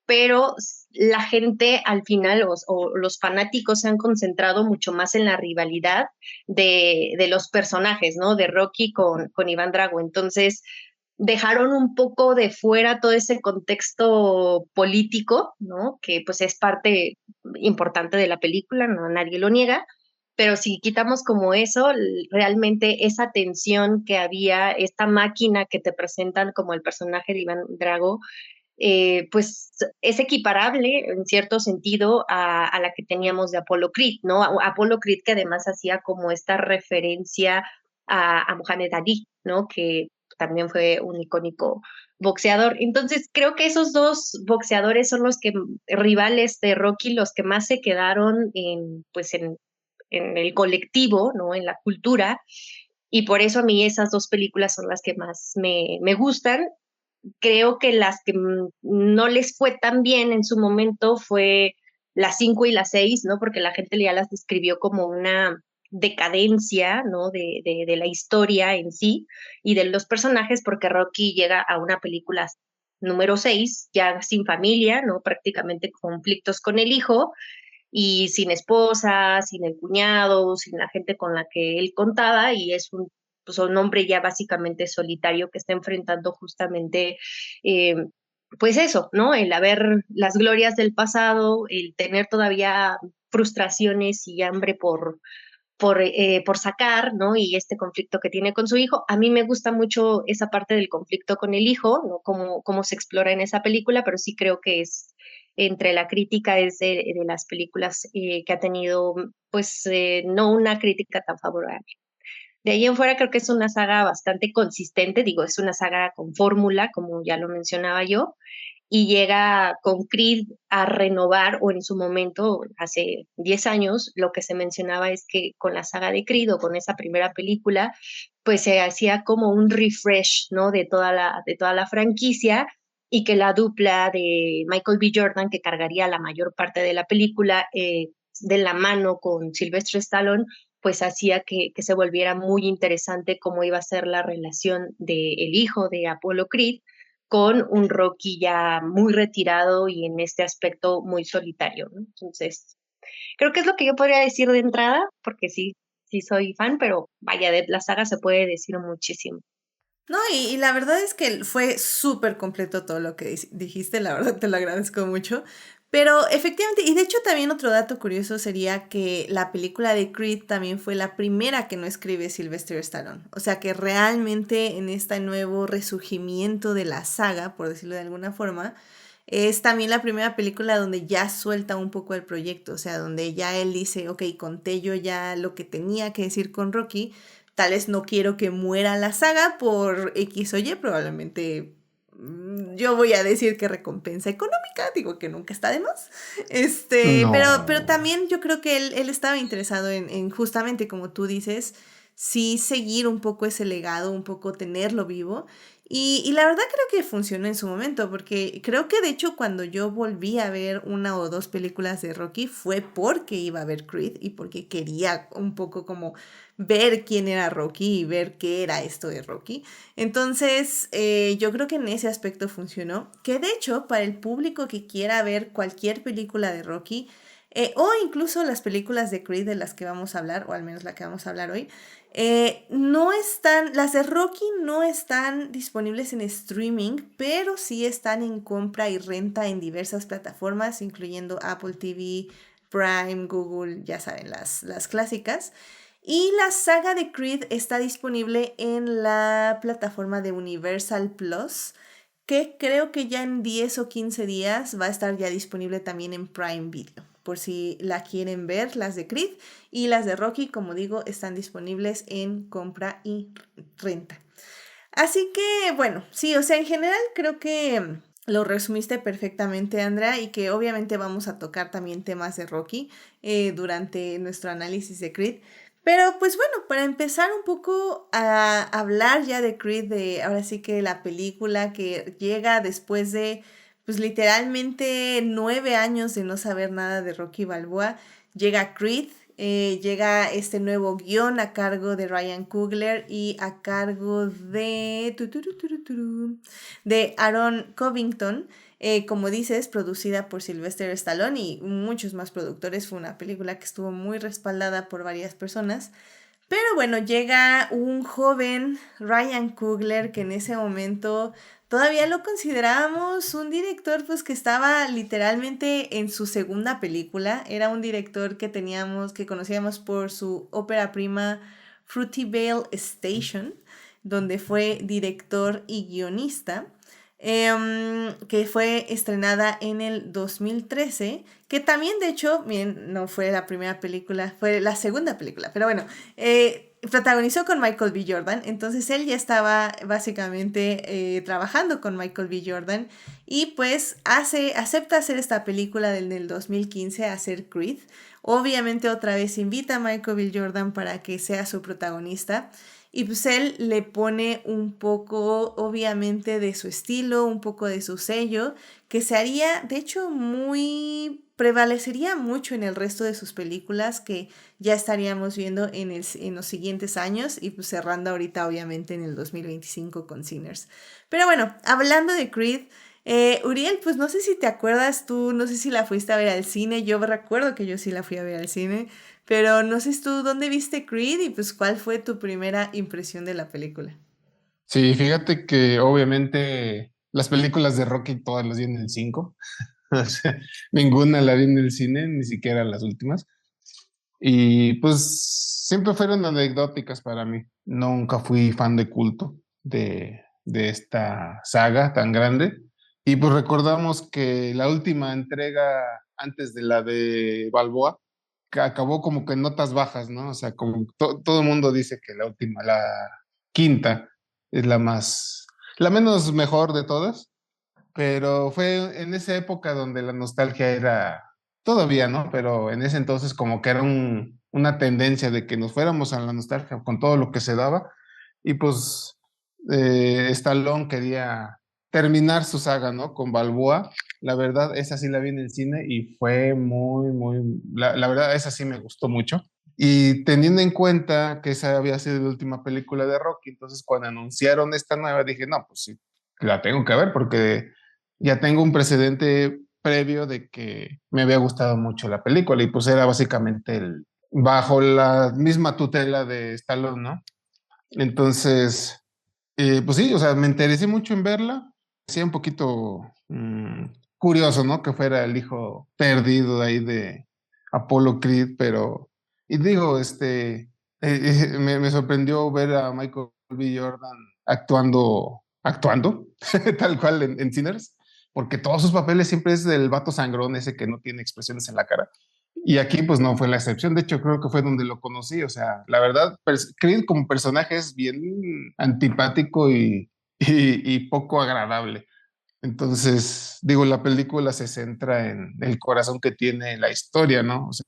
pero la gente al final o los fanáticos se han concentrado mucho más en la rivalidad de los personajes, ¿no? De Rocky con Iván Drago. Entonces, dejaron un poco de fuera todo ese contexto político, ¿no? Que pues es parte importante de la película, no nadie lo niega, pero si quitamos como eso, realmente esa tensión que había, esta máquina que te presentan como el personaje de Iván Drago, pues es equiparable en cierto sentido a la que teníamos de Apollo Creed, ¿no? Apollo Creed que además hacía como esta referencia a Muhammad Ali, ¿no? Que también fue un icónico boxeador. Entonces, creo que esos dos boxeadores son los que rivales de Rocky, los que más se quedaron pues en el colectivo, ¿no? En la cultura. Y por eso a mí esas dos películas son las que más me gustan. Creo que las que no les fue tan bien en su momento fue las 5 y las 6, ¿no? Porque la gente ya las describió como una decadencia, ¿no? De la historia en sí y de los personajes, porque Rocky llega a una película número 6 ya sin familia, ¿no? Prácticamente conflictos con el hijo y sin esposa, sin el cuñado, sin la gente con la que él contaba, y es pues un hombre ya básicamente solitario que está enfrentando justamente, eh, pues eso, ¿no? El haber las glorias del pasado, el tener todavía frustraciones y hambre por sacar, ¿no? Y este conflicto que tiene con su hijo. A mí me gusta mucho esa parte del conflicto con el hijo, ¿no? Cómo se explora en esa película, pero sí creo que es, entre la crítica, es de las películas que ha tenido, pues, no una crítica tan favorable. De ahí en fuera creo que es una saga bastante consistente, digo, es una saga con fórmula, como ya lo mencionaba yo, y llega con Creed a renovar, o en su momento, hace 10 años, lo que se mencionaba es que con la saga de Creed o con esa primera película, pues se hacía como un refresh, ¿no? De toda la franquicia, y que la dupla de Michael B. Jordan, que cargaría la mayor parte de la película, de la mano con Sylvester Stallone, pues hacía que se volviera muy interesante cómo iba a ser la relación del hijo de Apollo Creed con un Rocky ya muy retirado y en este aspecto muy solitario, ¿no? Entonces, creo que es lo que yo podría decir de entrada, porque sí, sí soy fan, pero vaya, de la saga se puede decir muchísimo.
No, y la verdad es que fue súper completo todo lo que dijiste, la verdad te lo agradezco mucho. Pero efectivamente, y de hecho también otro dato curioso sería que la película de Creed también fue la primera que no escribe Sylvester Stallone. O sea que realmente en este nuevo resurgimiento de la saga, por decirlo de alguna forma, es también la primera película donde ya suelta un poco el proyecto. O sea, donde ya él dice, ok, conté yo ya lo que tenía que decir con Rocky. Tal vez no quiero que muera la saga por X o Y, probablemente yo voy a decir que recompensa económica, digo que nunca está de más. Pero
No.
también yo creo que él estaba interesado en justamente como tú dices, sí seguir un poco ese legado, un poco tenerlo vivo. Y la verdad creo que funcionó en su momento, porque creo que de hecho cuando yo volví a ver una o dos películas de Rocky fue porque iba a ver Creed y porque quería un poco como ver quién era Rocky y ver qué era esto de Rocky. Entonces, yo creo que en ese aspecto funcionó. Que de hecho, para el público que quiera ver cualquier película de Rocky, o incluso las películas de Creed de las que vamos a hablar, o al menos la que vamos a hablar hoy, no están, las de Rocky no están disponibles en streaming, pero sí están en compra y renta en diversas plataformas, incluyendo Apple TV, Prime, Google, ya saben, las clásicas. Y la saga de Creed está disponible en la plataforma de Universal Plus, que creo que ya en 10 o 15 días va a estar ya disponible también en Prime Video. Por si la quieren ver, las de Creed y las de Rocky, como digo, están disponibles en compra y renta. Así que, bueno, sí, o sea, en general creo que lo resumiste perfectamente, Andrea, y que obviamente vamos a tocar también temas de Rocky durante nuestro análisis de Creed. Pero pues bueno, para empezar un poco a hablar ya de Creed, de ahora sí que la película que llega después de, pues literalmente 9 años de no saber nada de Rocky Balboa, llega Creed, llega este nuevo guión a cargo de Ryan Coogler y a cargo de Aaron Covington. Como dices, producida por Sylvester Stallone y muchos más productores. Fue una película que estuvo muy respaldada por varias personas. Pero bueno, llega un joven Ryan Coogler que en ese momento todavía lo considerábamos un director pues que estaba literalmente en su segunda película. Era un director que conocíamos por su ópera prima Fruitvale Station, donde fue director y guionista. Que fue estrenada en el 2013, que también de hecho, bien, no fue la primera película, fue la segunda película, pero bueno, protagonizó con Michael B. Jordan, entonces él ya estaba básicamente trabajando con Michael B. Jordan y pues acepta hacer esta película del 2015, hacer Creed. Obviamente otra vez invita a Michael B. Jordan para que sea su protagonista y pues él le pone un poco obviamente de su estilo, un poco de su sello, que se haría de hecho prevalecería mucho en el resto de sus películas que ya estaríamos viendo en los siguientes años y pues cerrando ahorita obviamente en el 2025 con Sinners. Pero bueno, hablando de Creed, Uriel, pues no sé si te acuerdas tú, no sé si la fuiste a ver al cine, yo recuerdo que yo sí la fui a ver al cine, pero no sé tú dónde viste Creed y pues cuál fue tu primera impresión de la película.
Sí, fíjate que obviamente las películas de Rocky todas las vi en el 5. O sea, ninguna la vi en el cine, ni siquiera las últimas. Y pues siempre fueron anecdóticas para mí. Nunca fui fan de culto de esta saga tan grande. Y pues recordamos que la última entrega antes de la de Balboa, que acabó como que en notas bajas, ¿no? O sea, como todo el mundo dice que la última, la quinta, es la menos mejor de todas, pero fue en esa época donde la nostalgia era todavía, ¿no? Pero en ese entonces como que era una tendencia de que nos fuéramos a la nostalgia con todo lo que se daba y pues Stallone quería terminar su saga, ¿no? Con Balboa. La verdad, esa sí la vi en el cine y fue la verdad, esa sí me gustó mucho. Y teniendo en cuenta que esa había sido la última película de Rocky, entonces cuando anunciaron esta nueva dije, no, pues sí, la tengo que ver porque ya tengo un precedente previo de que me había gustado mucho la película y pues era básicamente bajo la misma tutela de Stallone, ¿no? Entonces, pues sí, o sea, me interesé mucho en verla. Sí, un poquito curioso, ¿no? Que fuera el hijo perdido ahí de Apollo Creed, pero, y digo, me sorprendió ver a Michael B. Jordan actuando, tal cual en Sinners, porque todos sus papeles siempre es del vato sangrón, ese que no tiene expresiones en la cara. Y aquí pues no fue la excepción, de hecho creo que fue donde lo conocí, o sea, la verdad, Creed como personaje es bien antipático y poco agradable. Entonces, digo, la película se centra en el corazón que tiene la historia, ¿no? O sea,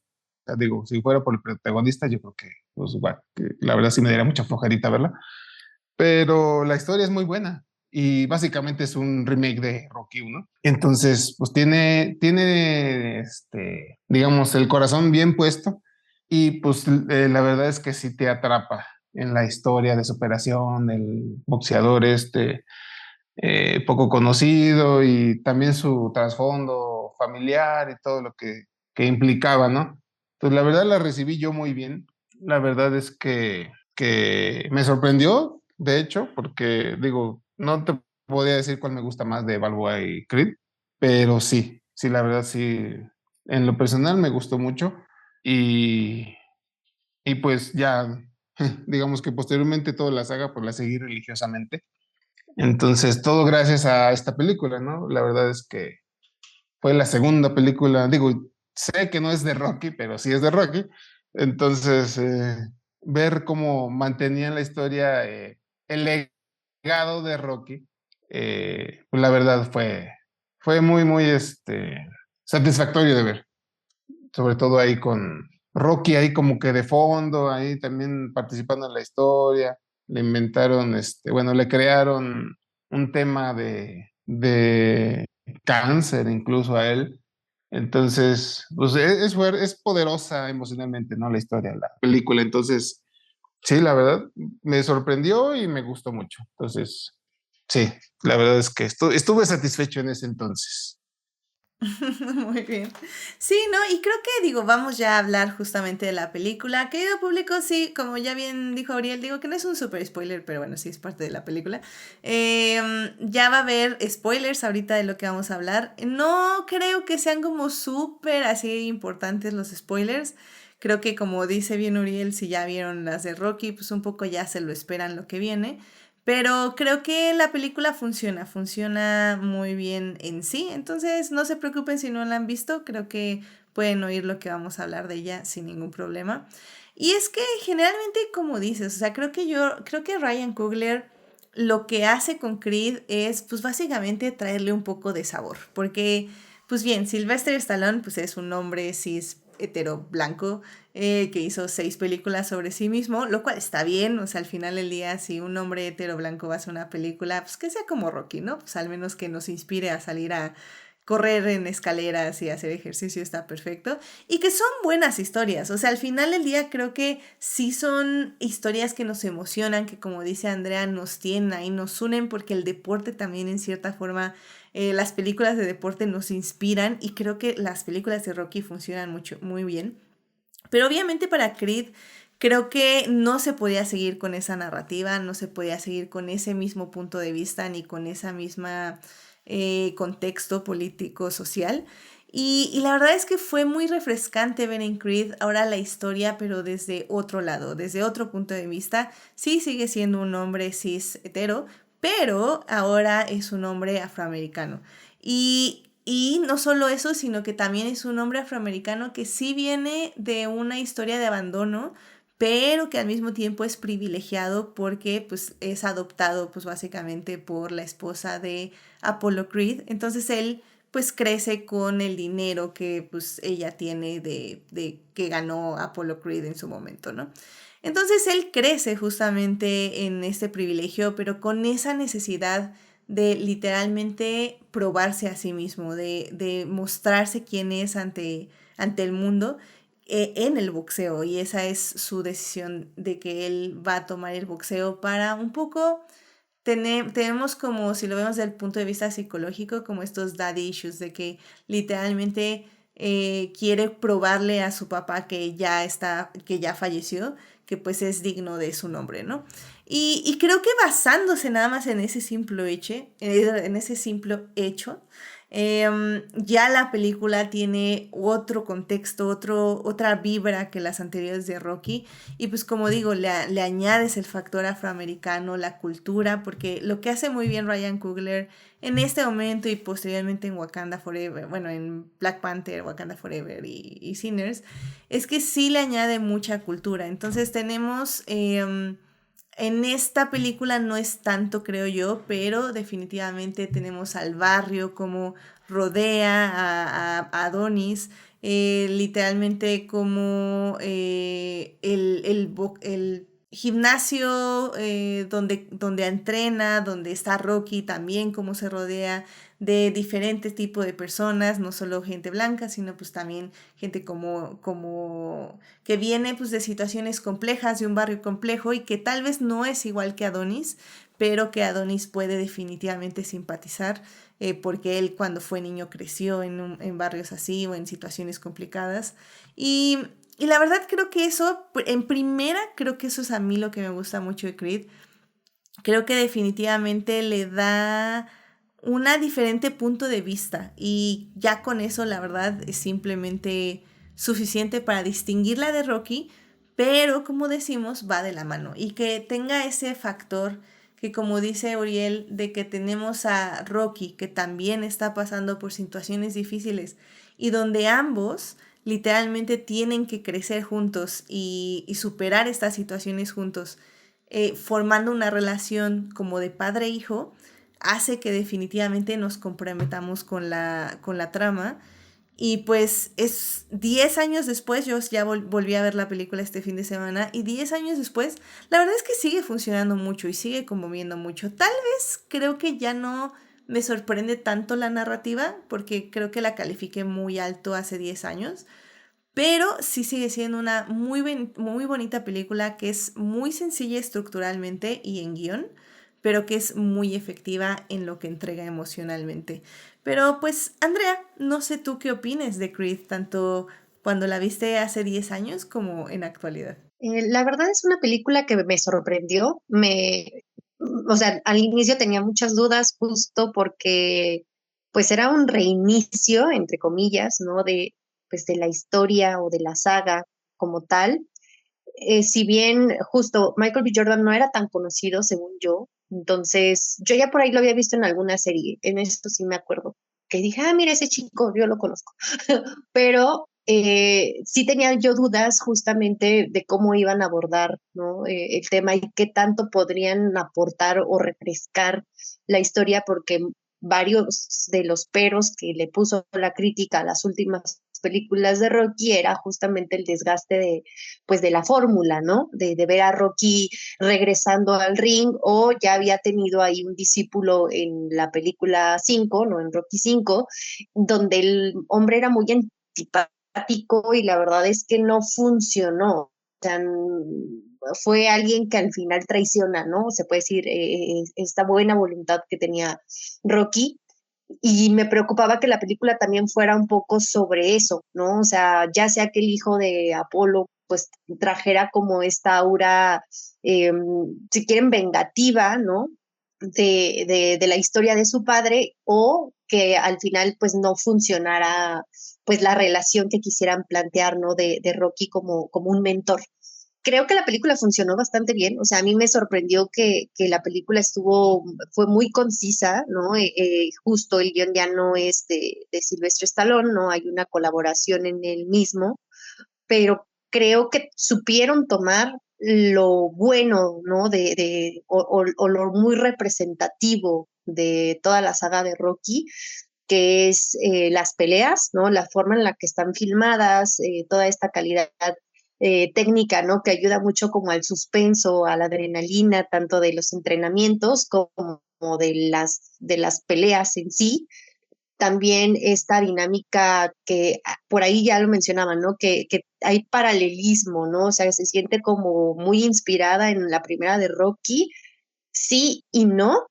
digo, si fuera por el protagonista, yo creo que, pues, bueno, que la verdad sí me daría mucha flojerita verla, pero la historia es muy buena y básicamente es un remake de Rocky 1. Entonces, pues digamos, el corazón bien puesto y pues la verdad es que sí te atrapa en la historia de superación del boxeador poco conocido y también su trasfondo familiar y todo lo que implicaba, ¿no? Pues la verdad la recibí yo muy bien. La verdad es que me sorprendió, de hecho, porque digo, no te podría decir cuál me gusta más de Balboa y Creed, pero sí, la verdad sí, en lo personal me gustó mucho y, y pues ya, digamos que posteriormente toda la saga pues la seguí religiosamente. Entonces, todo gracias a esta película, ¿no? La verdad es que fue la segunda película, digo, sé que no es de Rocky, pero sí es de Rocky. Entonces, ver cómo mantenían la historia, el legado de Rocky, pues la verdad fue muy satisfactorio de ver, sobre todo ahí con Rocky ahí como que de fondo, ahí también participando en la historia, le inventaron, bueno, le crearon un tema de cáncer incluso a él. Entonces, pues es poderosa emocionalmente, ¿no? La historia, la película. Entonces, sí, la verdad, me sorprendió y me gustó mucho. Entonces, sí, la verdad es que estuve satisfecho en ese entonces.
Muy bien. Sí, ¿no? Y creo que digo, vamos ya a hablar justamente de la película. Querido público, sí, como ya bien dijo Auriel, digo que no es un super spoiler, pero bueno, sí es parte de la película. Ya va a haber spoilers ahorita de lo que vamos a hablar. No creo que sean como súper así importantes los spoilers. Creo que como dice bien Uriel, si ya vieron las de Rocky, pues un poco ya se lo esperan lo que viene. Pero creo que la película funciona muy bien en sí. Entonces, no se preocupen si no la han visto. Creo que pueden oír lo que vamos a hablar de ella sin ningún problema. Y es que generalmente, como dices, o sea, creo que Ryan Coogler lo que hace con Creed es, pues básicamente traerle un poco de sabor, porque, pues bien, Sylvester Stallone, pues es un hombre cis hetero blanco que hizo 6 películas sobre sí mismo, lo cual está bien, o sea, al final del día, si un hombre hetero blanco va a hacer una película, pues que sea como Rocky, ¿no? Pues al menos que nos inspire a salir a correr en escaleras y hacer ejercicio está perfecto. Y que son buenas historias. O sea, al final del día creo que sí son historias que nos emocionan, que como dice Andrea, nos tienen ahí, nos unen, porque el deporte también en cierta forma, las películas de deporte nos inspiran y creo que las películas de Rocky funcionan mucho, muy bien. Pero obviamente para Creed creo que no se podía seguir con esa narrativa, no se podía seguir con ese mismo punto de vista ni con esa misma contexto político social. Y la verdad es que fue muy refrescante ver en Creed ahora la historia, pero desde otro lado, desde otro punto de vista. Sí, sigue siendo un hombre cis hetero, pero ahora es un hombre afroamericano. Y no solo eso, sino que también es un hombre afroamericano que sí viene de una historia de abandono, pero que al mismo tiempo es privilegiado porque pues es adoptado pues básicamente por la esposa de Apollo Creed. Entonces él pues crece con el dinero que pues ella tiene de que ganó Apollo Creed en su momento, ¿no? Entonces él crece justamente en este privilegio, pero con esa necesidad de literalmente probarse a sí mismo, de mostrarse quién es ante el mundo en el boxeo. Y esa es su decisión de que él va a tomar el boxeo para un poco tenemos como, si lo vemos desde el punto de vista psicológico, como estos daddy issues de que literalmente quiere probarle a su papá que ya falleció, que pues es digno de su nombre, ¿no? Y creo que basándose nada más en ese simple hecho, ya la película tiene otro contexto, otra vibra que las anteriores de Rocky. Y pues como digo, le añades el factor afroamericano, la cultura, porque lo que hace muy bien Ryan Coogler en este momento y posteriormente en Wakanda Forever, bueno, en Black Panther, Wakanda Forever y Sinners, es que sí le añade mucha cultura. Entonces tenemos... en esta película no es tanto, creo yo, pero definitivamente tenemos al barrio como rodea a Adonis, literalmente como el gimnasio donde entrena, donde está Rocky, también como se rodea de diferentes tipos de personas, no solo gente blanca, sino pues también gente como que viene pues de situaciones complejas, de un barrio complejo y que tal vez no es igual que Adonis, pero que Adonis puede definitivamente simpatizar porque él cuando fue niño creció en barrios así o en situaciones complicadas. Y la verdad creo que eso, en primera, creo que eso es a mí lo que me gusta mucho de Creed. Creo que definitivamente le da una diferente punto de vista y ya con eso la verdad es simplemente suficiente para distinguirla de Rocky, pero como decimos va de la mano y que tenga ese factor que como dice Uriel de que tenemos a Rocky que también está pasando por situaciones difíciles y donde ambos literalmente tienen que crecer juntos y superar estas situaciones juntos, formando una relación como de padre-hijo, hace que definitivamente nos comprometamos con la trama. Y pues es 10 años después, yo ya volví a ver la película este fin de semana, y 10 años después, la verdad es que sigue funcionando mucho y sigue conmoviendo mucho. Tal vez creo que ya no me sorprende tanto la narrativa, porque creo que la califiqué muy alto hace 10 años, pero sí sigue siendo una muy bonita película que es muy sencilla estructuralmente y en guión, pero que es muy efectiva en lo que entrega emocionalmente. Pero pues, Andrea, no sé tú qué opines de Creed, tanto cuando la viste hace 10 años como en actualidad.
La verdad es una película que me sorprendió. O sea, al inicio tenía muchas dudas justo porque pues era un reinicio, entre comillas, ¿no? Pues, de la historia o de la saga como tal. Si bien justo Michael B. Jordan no era tan conocido, según yo, entonces yo ya por ahí lo había visto en alguna serie, en esto sí me acuerdo, que dije, ah, mira ese chico, yo lo conozco, pero sí tenía yo dudas justamente de cómo iban a abordar, ¿no? El tema y qué tanto podrían aportar o refrescar la historia, porque varios de los peros que le puso la crítica a las últimas películas de Rocky era justamente el desgaste de, pues, de la fórmula, ¿no? De ver a Rocky regresando al ring, o ya había tenido ahí un discípulo en la película 5, ¿no? En Rocky 5, donde el hombre era muy antipático y la verdad es que no funcionó. O sea, fue alguien que al final traiciona, ¿no? Se puede decir, esta buena voluntad que tenía Rocky. Y me preocupaba que la película también fuera un poco sobre eso, ¿no? O sea, ya sea que el hijo de Apolo pues trajera como esta aura, eh, si quieren, vengativa, ¿no? De la historia de su padre, o que al final pues no funcionara pues la relación que quisieran plantear, ¿no? De Rocky como un mentor. Creo que la película funcionó bastante bien, o sea, a mí me sorprendió que la película fue muy concisa, ¿no? Justo el guión ya no es de Sylvester Stallone, ¿no? Hay una colaboración en el mismo, pero creo que supieron tomar lo bueno, ¿no? O lo muy representativo de toda la saga de Rocky, que es las peleas, ¿no? La forma en la que están filmadas, toda esta calidad técnica, ¿no? Que ayuda mucho como al suspenso, a la adrenalina, tanto de los entrenamientos como de las peleas en sí. También esta dinámica que por ahí ya lo mencionaban, ¿no? Que hay paralelismo, ¿no? O sea, se siente como muy inspirada en la primera de Rocky, sí y no,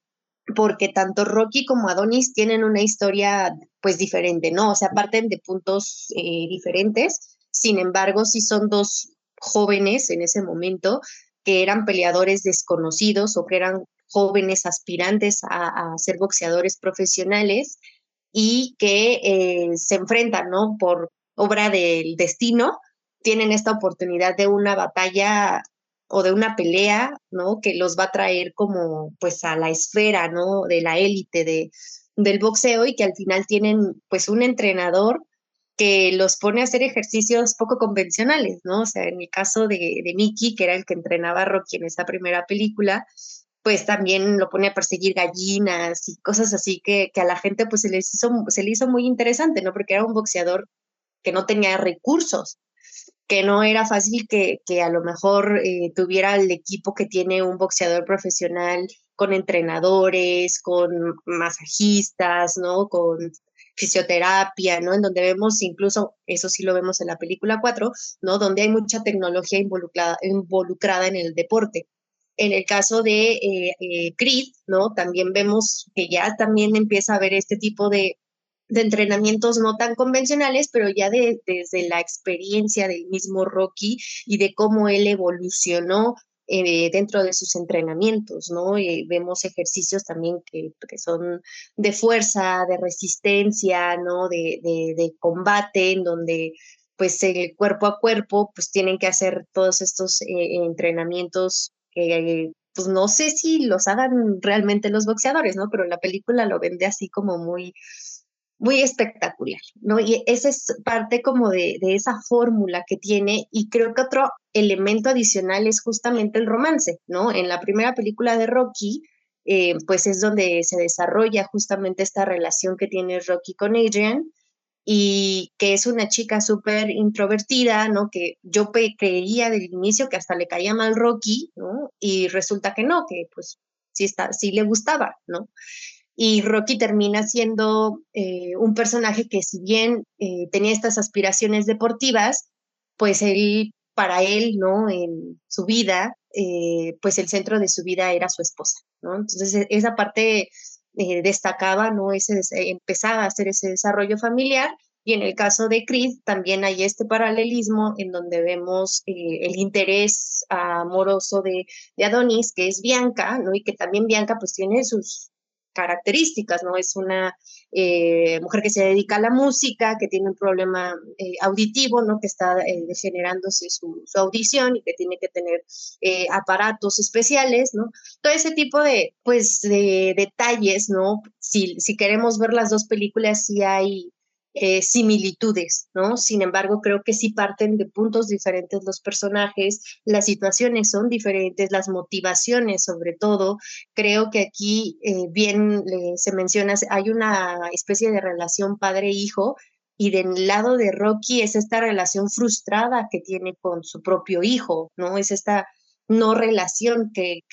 porque tanto Rocky como Adonis tienen una historia pues diferente, ¿no? O sea, parten de puntos diferentes, sin embargo, sí son dos jóvenes en ese momento que eran peleadores desconocidos o que eran jóvenes aspirantes a ser boxeadores profesionales y que se enfrentan, ¿no? Por obra del destino, tienen esta oportunidad de una batalla o de una pelea, ¿no? Que los va a traer como pues a la esfera, ¿no? De la élite del boxeo, y que al final tienen pues un entrenador que los pone a hacer ejercicios poco convencionales, ¿no? O sea, en el caso de Mickey, que era el que entrenaba a Rocky en esa primera película, pues también lo pone a perseguir gallinas y cosas así que a la gente pues se le hizo muy interesante, ¿no? Porque era un boxeador que no tenía recursos, que no era fácil que a lo mejor tuviera el equipo que tiene un boxeador profesional, con entrenadores, con masajistas, ¿no? Con fisioterapia, ¿no? En donde vemos, incluso, eso sí lo vemos en la película 4, ¿no? Donde hay mucha tecnología involucrada en el deporte. En el caso de Creed, ¿no? También vemos que ya también empieza a haber este tipo de entrenamientos no tan convencionales, pero ya desde la experiencia del mismo Rocky y de cómo él evolucionó dentro de sus entrenamientos, ¿no? Vemos ejercicios también que son de fuerza, de resistencia, ¿no? De combate, en donde pues el cuerpo a cuerpo pues tienen que hacer todos estos entrenamientos que pues no sé si los hagan realmente los boxeadores, ¿no? Pero la película lo vende así como muy muy espectacular, ¿no? Y esa es parte como de esa fórmula que tiene, y creo que otro elemento adicional es justamente el romance, ¿no? En la primera película de Rocky, pues es donde se desarrolla justamente esta relación que tiene Rocky con Adrian, y que es una chica súper introvertida, ¿no? Que yo creía del inicio que hasta le caía mal Rocky, ¿no? Y resulta que no, que pues sí le gustaba, ¿no? Y Rocky termina siendo un personaje que, si bien tenía estas aspiraciones deportivas, pues para él, ¿no? En su vida, pues el centro de su vida era su esposa, ¿no? Entonces esa parte destacaba, ¿no? Empezaba a hacer ese desarrollo familiar. Y en el caso de Creed también hay este paralelismo en donde vemos el interés amoroso de Adonis, que es Bianca, ¿no? Y que también Bianca pues tiene sus características, ¿no? Es una mujer que se dedica a la música, que tiene un problema auditivo, ¿no? Que está degenerándose su audición y que tiene que tener aparatos especiales, ¿no? Todo ese tipo de, pues, de detalles, ¿no? Si queremos ver las dos películas, sí hay similitudes, ¿no? Sin embargo, creo que sí parten de puntos diferentes los personajes, las situaciones son diferentes, las motivaciones sobre todo. Creo que aquí bien se menciona, hay una especie de relación padre-hijo y del lado de Rocky es esta relación frustrada que tiene con su propio hijo, ¿no? Es esta no relación que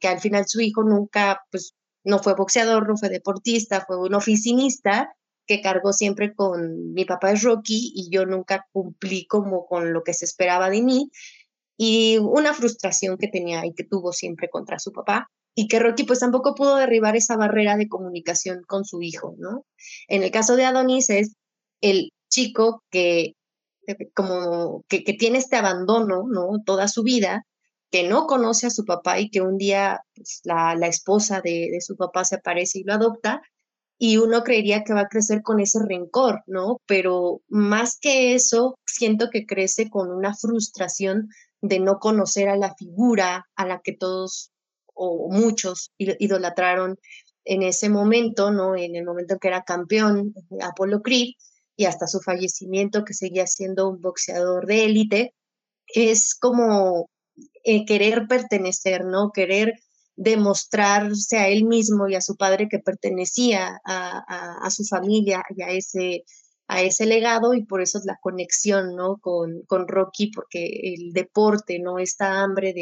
al final su hijo nunca, pues, no fue boxeador, no fue deportista, fue un oficinista que cargó siempre con mi papá es Rocky y yo nunca cumplí como con lo que se esperaba de mí y una frustración que tenía y que tuvo siempre contra su papá y que Rocky pues tampoco pudo derribar esa barrera de comunicación con su hijo, ¿no? En el caso de Adonis es el chico que como que tiene este abandono, ¿no? Toda su vida, que no conoce a su papá y que un día pues, la esposa de su papá se aparece y lo adopta y uno creería que va a crecer con ese rencor, ¿no? Pero más que eso, siento que crece con una frustración de no conocer a la figura a la que todos o muchos idolatraron en ese momento, ¿no? En el momento en que era campeón, Apollo Creed, y hasta su fallecimiento, que seguía siendo un boxeador de élite, es como querer pertenecer, ¿no? Querer demostrarse a él mismo y a su padre que pertenecía a su familia y a ese legado y por eso es la conexión, ¿no? Con Rocky, porque el deporte, ¿no? Esta hambre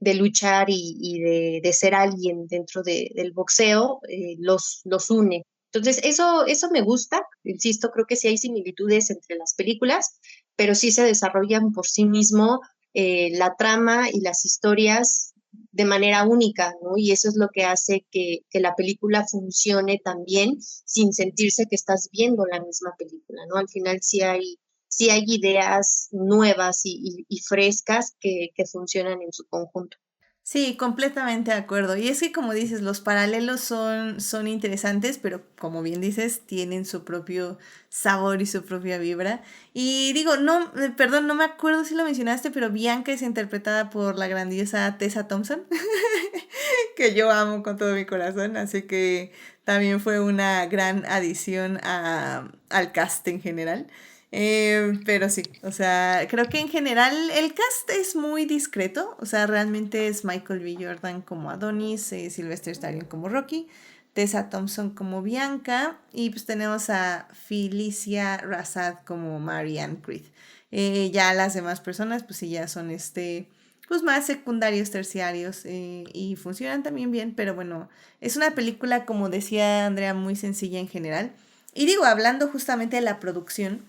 de luchar y de ser alguien dentro del boxeo los une. Entonces, eso me gusta, insisto, creo que sí hay similitudes entre las películas, pero sí se desarrollan por sí mismo la trama y las historias de manera única, ¿no? Y eso es lo que hace que la película funcione también sin sentirse que estás viendo la misma película, ¿no? Al final sí hay ideas nuevas y frescas que funcionan en su conjunto.
Sí, completamente de acuerdo. Y es que como dices, los paralelos son interesantes, pero como bien dices, tienen su propio sabor y su propia vibra. Y digo, no, perdón, no me acuerdo si lo mencionaste, pero Bianca es interpretada por la grandiosa Tessa Thompson, que yo amo con todo mi corazón, así que también fue una gran adición al cast en general. Pero sí, o sea, creo que en general el cast es muy discreto, o sea, realmente es Michael B. Jordan como Adonis, Sylvester Stallone como Rocky, Tessa Thompson como Bianca y pues tenemos a Felicia Rashad como Marianne Creed. Ya las demás personas pues sí ya son pues más secundarios, terciarios y funcionan también bien, pero bueno, es una película como decía Andrea muy sencilla en general. Y digo, hablando justamente de la producción,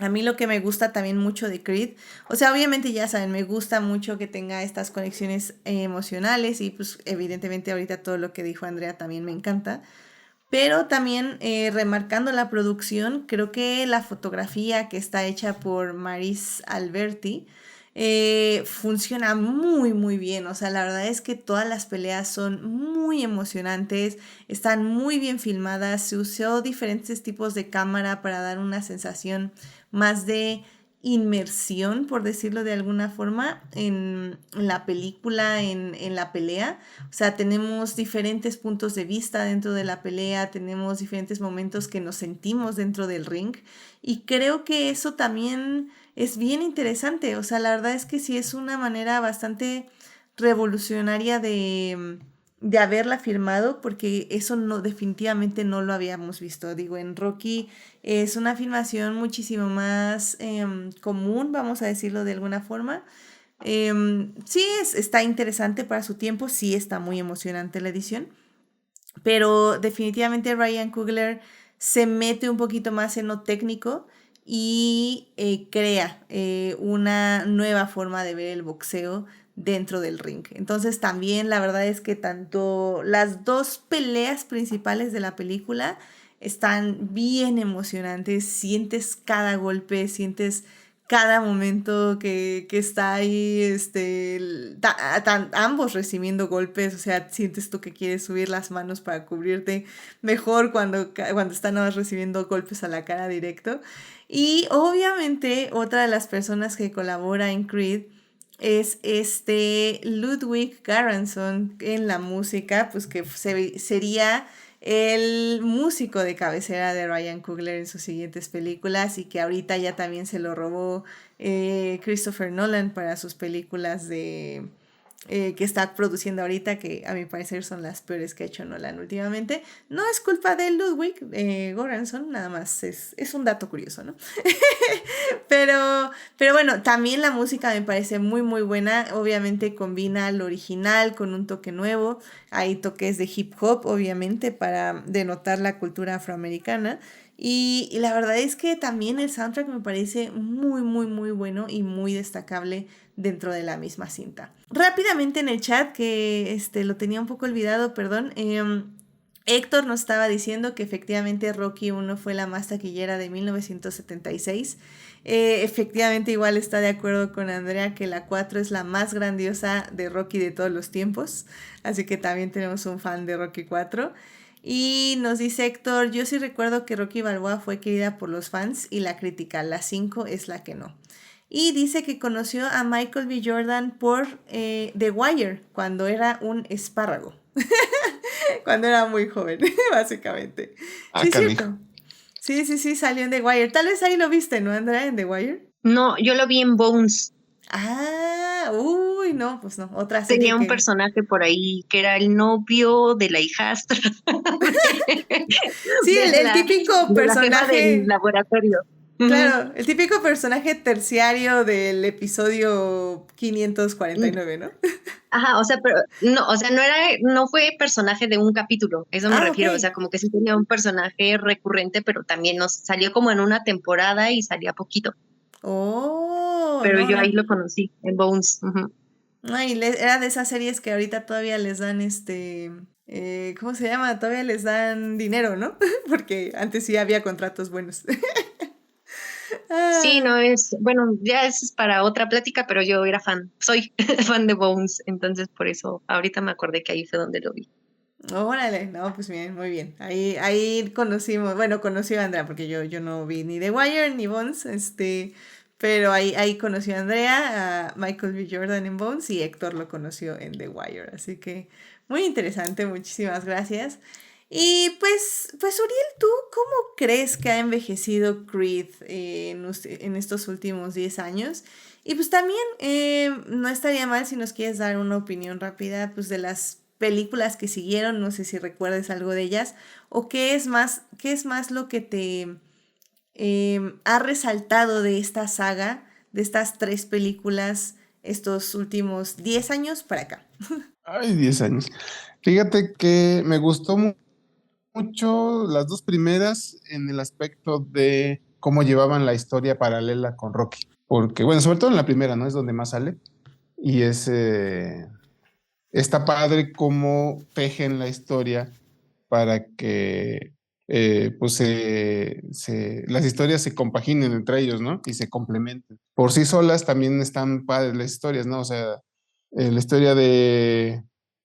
a mí lo que me gusta también mucho de Creed, o sea, obviamente ya saben, me gusta mucho que tenga estas conexiones emocionales y pues evidentemente ahorita todo lo que dijo Andrea también me encanta, pero también remarcando la producción, creo que la fotografía que está hecha por Maris Alberti funciona muy muy bien, o sea, la verdad es que todas las peleas son muy emocionantes, están muy bien filmadas, se usó diferentes tipos de cámara para dar una sensación más de inmersión, por decirlo de alguna forma, en la película, en la pelea. O sea, tenemos diferentes puntos de vista dentro de la pelea, tenemos diferentes momentos que nos sentimos dentro del ring y creo que eso también es bien interesante. O sea, la verdad es que sí es una manera bastante revolucionaria de haberla filmado porque eso no definitivamente no lo habíamos visto. Digo, en Rocky es una filmación muchísimo más común, vamos a decirlo de alguna forma. Sí, está interesante para su tiempo, sí está muy emocionante la edición, pero definitivamente Ryan Coogler se mete un poquito más en lo técnico y crea una nueva forma de ver el boxeo dentro del ring. Entonces también la verdad es que tanto las dos peleas principales de la película están bien emocionantes, sientes cada golpe, sientes cada momento que está ahí, ambos recibiendo golpes, o sea, sientes tú que quieres subir las manos para cubrirte mejor cuando están nada más recibiendo golpes a la cara directo. Y obviamente otra de las personas que colabora en Creed es Ludwig Göransson en la música, pues que sería el músico de cabecera de Ryan Coogler en sus siguientes películas y que ahorita ya también se lo robó Christopher Nolan para sus películas de que está produciendo ahorita, que a mi parecer son las peores que ha hecho Nolan últimamente. No es culpa de Ludwig Göransson, nada más es un dato curioso, ¿no? pero bueno, también la música me parece muy muy buena. Obviamente combina lo original con un toque nuevo. Hay toques de hip hop, obviamente, para denotar la cultura afroamericana. Y la verdad es que también el soundtrack me parece muy, muy, muy bueno y muy destacable dentro de la misma cinta. Rápidamente en el chat, que lo tenía un poco olvidado, perdón, Héctor nos estaba diciendo que efectivamente Rocky 1 fue la más taquillera de 1976. Efectivamente igual está de acuerdo con Andrea que la 4 es la más grandiosa de Rocky de todos los tiempos. Así que también tenemos un fan de Rocky 4. Y nos dice Héctor, yo sí recuerdo que Rocky Balboa fue querida por los fans y la crítica, la 5 es la que no. Y dice que conoció a Michael B. Jordan por The Wire, cuando era un espárrago. Cuando era muy joven, básicamente.
Ah,
Sí, es
canijo.
cierto. Sí, salió en The Wire. Tal vez ahí lo viste, ¿no, Andrea, en The Wire?
No, yo lo vi en Bones.
Ah, uy, no, pues no, otra serie
Tenía un
que...
personaje por ahí que era el novio de la hijastra
Sí,
de
el típico
de la jefa del
personaje...
laboratorio. Ujú.
Claro, el típico personaje terciario del episodio 549, ¿no?
Ajá, o sea, pero no, o sea, no fue personaje de un capítulo, eso me
Ah, ok.
refiero, o sea, como que sí tenía un personaje recurrente, pero también nos salió como en una temporada y salía poquito,
Oh,
pero
no,
yo ahí
no.
lo conocí, en Bones. Ujú.
Ay, era de esas series que ahorita todavía les dan ¿cómo se llama? Todavía les dan dinero, ¿no? Porque antes sí había contratos buenos.
Sí,
Ah,
no es, bueno, ya es para otra plática, pero yo era fan, soy fan de Bones, entonces por eso ahorita me acordé que ahí fue donde lo vi.
órale, no, pues bien, muy bien. Ahí conocimos, bueno, conocí a Andrea, porque yo no vi ni The Wire ni Bones, pero ahí conocí a Andrea, a Michael B. Jordan en Bones y Héctor lo conoció en The Wire. Así que muy interesante, muchísimas gracias. Y pues Uriel, ¿tú cómo crees que ha envejecido Creed en estos últimos 10 años? Y pues también no estaría mal si nos quieres dar una opinión rápida pues de las películas que siguieron, no sé si recuerdes algo de ellas, o qué es más lo que te ha resaltado de esta saga, de estas 3 películas, estos últimos 10 años para acá.
Ay, 10 años. Fíjate que me gustó mucho las dos primeras en el aspecto de cómo llevaban la historia paralela con Rocky. Porque, bueno, sobre todo en la primera, ¿no? Es donde más sale. Y está padre cómo tejen la historia para que pues las historias se compaginen entre ellos, ¿no? Y se complementen. Por sí solas también están padres las historias, ¿no? O sea, la historia de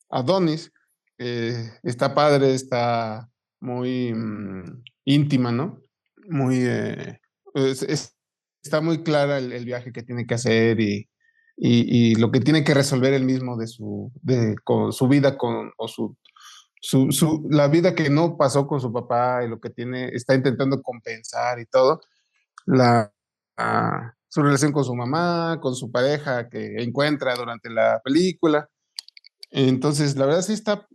Adonis está padre, está muy íntima, ¿no? Muy, está muy clara el viaje que tiene que hacer y lo que tiene que resolver él mismo con su vida o la vida que no pasó con su papá y lo que está intentando compensar y todo, su relación con su mamá, con su pareja que encuentra durante la película. Entonces, la verdad sí está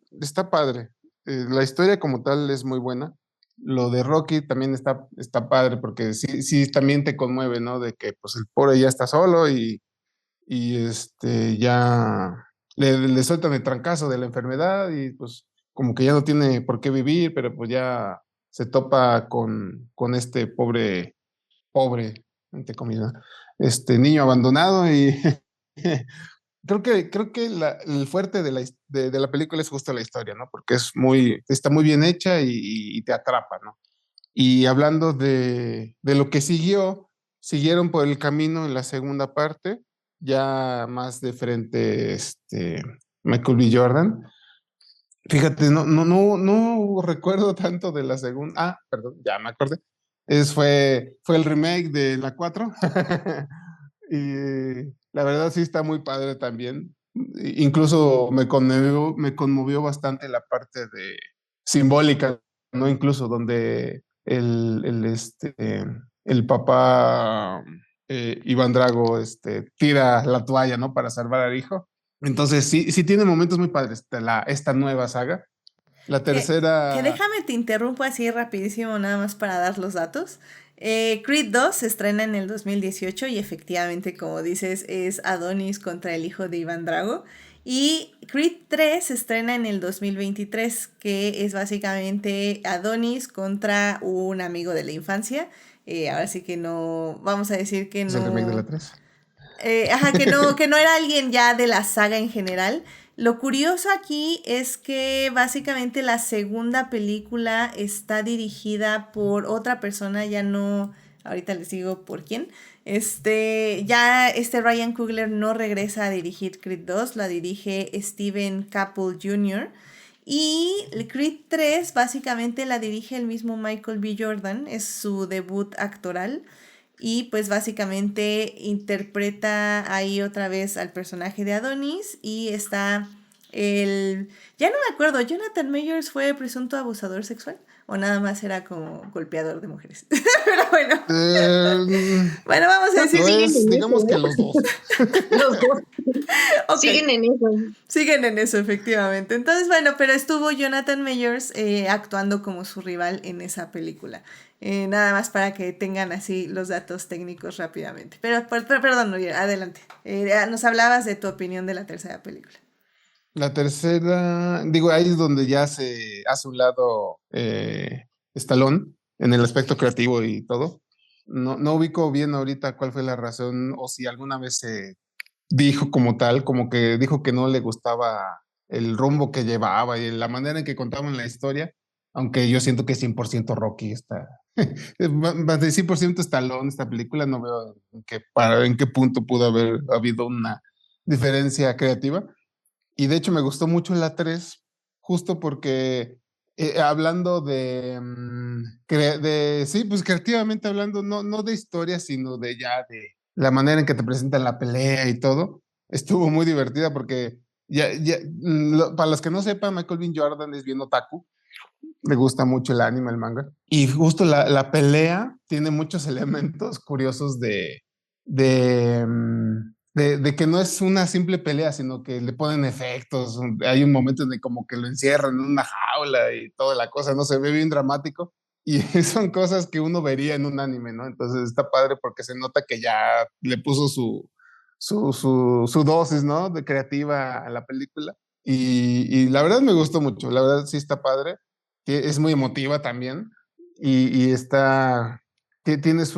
padre. La historia como tal es muy buena. Lo de Rocky también está padre porque sí también te conmueve, ¿no? De que pues el pobre ya está solo y ya le sueltan el trancazo de la enfermedad y pues como que ya no tiene por qué vivir, pero pues ya se topa con este pobre, entre comillas, este niño abandonado y creo que el fuerte de la película es justo la historia, ¿no? Porque está muy bien hecha y te atrapa, ¿no? Y hablando de lo que siguieron por el camino en la segunda parte, ya más de frente, Michael B. Jordan. Fíjate, no recuerdo tanto de la segunda. Ah, perdón, ya me acordé. Fue el remake de la 4. Y la verdad sí está muy padre también. Incluso me conmovió bastante la parte de simbólica, ¿no? Incluso donde el papá Iván Drago tira la toalla, ¿no? Para salvar al hijo. Entonces, sí, sí tiene momentos muy padres esta nueva saga. La
Que
tercera,
déjame te interrumpo así rapidísimo nada más para dar los datos. Creed 2 se estrena en el 2018 y efectivamente, como dices, es Adonis contra el hijo de Iván Drago. Y Creed 3 se estrena en el 2023, que es básicamente Adonis contra un amigo de la infancia. Ahora sí que no, vamos a decir que
es el remake de la
no,
3.
ajá, que no era alguien ya de la saga en general. Lo curioso aquí es que básicamente la segunda película está dirigida por otra persona, ya no, ahorita les digo por quién. Ryan Coogler no regresa a dirigir Creed 2, la dirige Steven Caple Jr. Y Creed 3 básicamente la dirige el mismo Michael B. Jordan, es su debut actoral. Y pues básicamente interpreta ahí otra vez al personaje de Adonis y está ya no me acuerdo, ¿Jonathan Majors fue presunto abusador sexual? ¿O nada más era como golpeador de mujeres? Pero bueno, bueno, vamos a decir,
Siguen
Pues
en eso,
digamos que
¿no?
los dos.
Los dos
ok,
siguen en eso.
siguen en eso efectivamente. Entonces, bueno, pero estuvo Jonathan Majors actuando como su rival en esa película. Nada más para que tengan así los datos técnicos rápidamente. Perdón, Nuriel, adelante. Nos hablabas de tu opinión de la tercera película.
La tercera, digo, ahí es donde ya se hace un lado Stallone en el aspecto creativo y todo. No ubico bien ahorita cuál fue la razón o si alguna vez se dijo como tal, como que dijo que no le gustaba el rumbo que llevaba y la manera en que contaban la historia, aunque yo siento que es 100% Rocky está, más de 100% Stallone esta película, no veo en qué punto pudo haber habido una diferencia creativa. Y de hecho me gustó mucho la 3 justo porque hablando sí, pues creativamente hablando, no de historia, sino de ya de la manera en que te presentan la pelea y todo, estuvo muy divertida porque para los que no sepan, Michael B. Jordan es bien otaku, le gusta mucho el anime, el manga, y justo la pelea tiene muchos elementos curiosos de que no es una simple pelea, sino que le ponen efectos. Hay un momento en el como que lo encierran en una jaula y toda la cosa, no se ve bien dramático. Y son cosas que uno vería en un anime, ¿no? Entonces está padre porque se nota que ya le puso su dosis, ¿no? De creativa a la película. Y la verdad me gustó mucho, la verdad sí está padre, que es muy emotiva también y está, que tiene es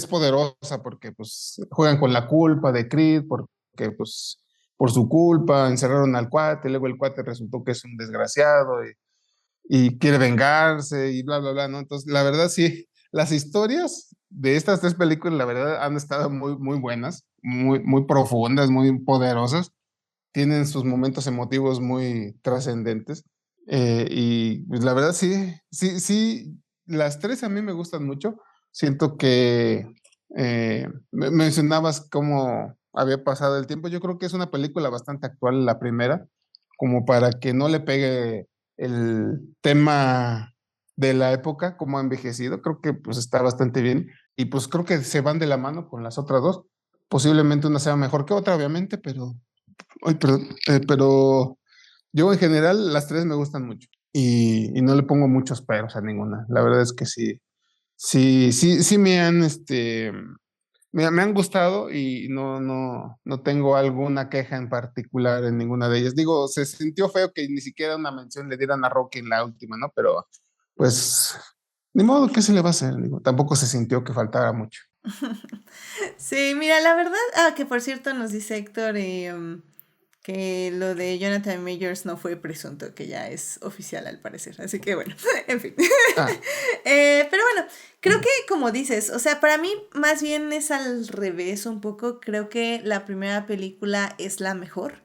poderosa porque pues juegan con la culpa de Creed, porque pues por su culpa encerraron al cuate, luego el cuate resultó que es un desgraciado y quiere vengarse y bla, bla, bla, ¿no? Entonces, la verdad sí, las historias de estas tres películas, la verdad, han estado muy, muy buenas, muy profundas, muy poderosas, tienen sus momentos emotivos muy trascendentes. Y pues la verdad sí, sí, sí, las tres a mí me gustan mucho. Siento que mencionabas cómo había pasado el tiempo. Yo creo que es una película bastante actual, la primera, como para que no le pegue el tema de la época, cómo ha envejecido. Creo que pues está bastante bien. Y pues creo que se van de la mano con las otras dos. Posiblemente una sea mejor que otra, obviamente, ay, perdón, pero yo en general las tres me gustan mucho y no le pongo muchos peros a ninguna. La verdad es que sí, sí me han gustado y no tengo alguna queja en particular en ninguna de ellas. Digo, se sintió feo que ni siquiera una mención le dieran a Rocky en la última, ¿no? Pero pues, ni modo, ¿qué se le va a hacer? Digo, tampoco se sintió que faltara mucho.
Sí, mira, la verdad, que por cierto nos dice Héctor que lo de Jonathan Majors no fue presunto, que ya es oficial al parecer, así que bueno, en fin.
Ah,
Pero bueno, creo que como dices, o sea, para mí más bien es al revés un poco, creo que la primera película es la mejor.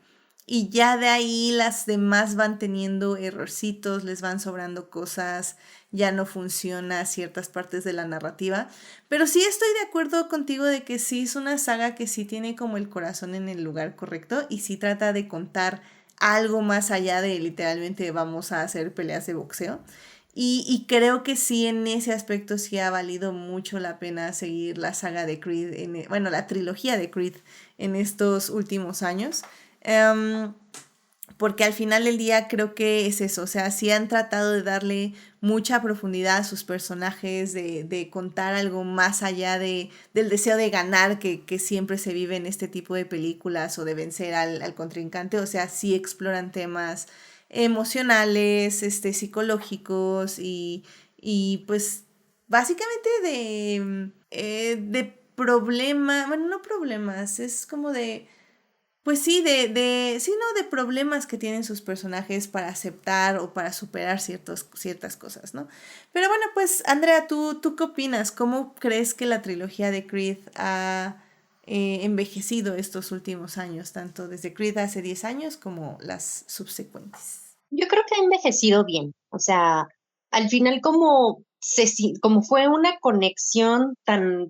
Y ya de ahí las demás van teniendo errorcitos, les van sobrando cosas, ya no funciona ciertas partes de la narrativa. Pero sí estoy de acuerdo contigo de que sí es una saga que sí tiene como el corazón en el lugar correcto y sí trata de contar algo más allá de literalmente vamos a hacer peleas de boxeo. Y creo que sí, en ese aspecto sí ha valido mucho la pena seguir la saga de Creed, bueno, la trilogía de Creed en estos últimos años. Em, Porque al final del día creo que es eso, o sea, sí han tratado de darle mucha profundidad a sus personajes, de contar algo más allá del deseo de ganar que siempre se vive en este tipo de películas o de vencer al contrincante, o sea, sí exploran temas emocionales, psicológicos y pues básicamente de problemas, bueno, no problemas, es como de pues sí, sí, ¿no? De problemas que tienen sus personajes para aceptar o para superar ciertas cosas, ¿no? Pero bueno, pues Andrea, ¿tú qué opinas? ¿Cómo crees que la trilogía de Creed ha envejecido estos últimos años, tanto desde Creed hace 10 años como las subsecuentes?
Yo creo que ha envejecido bien, o sea, al final como fue una conexión tan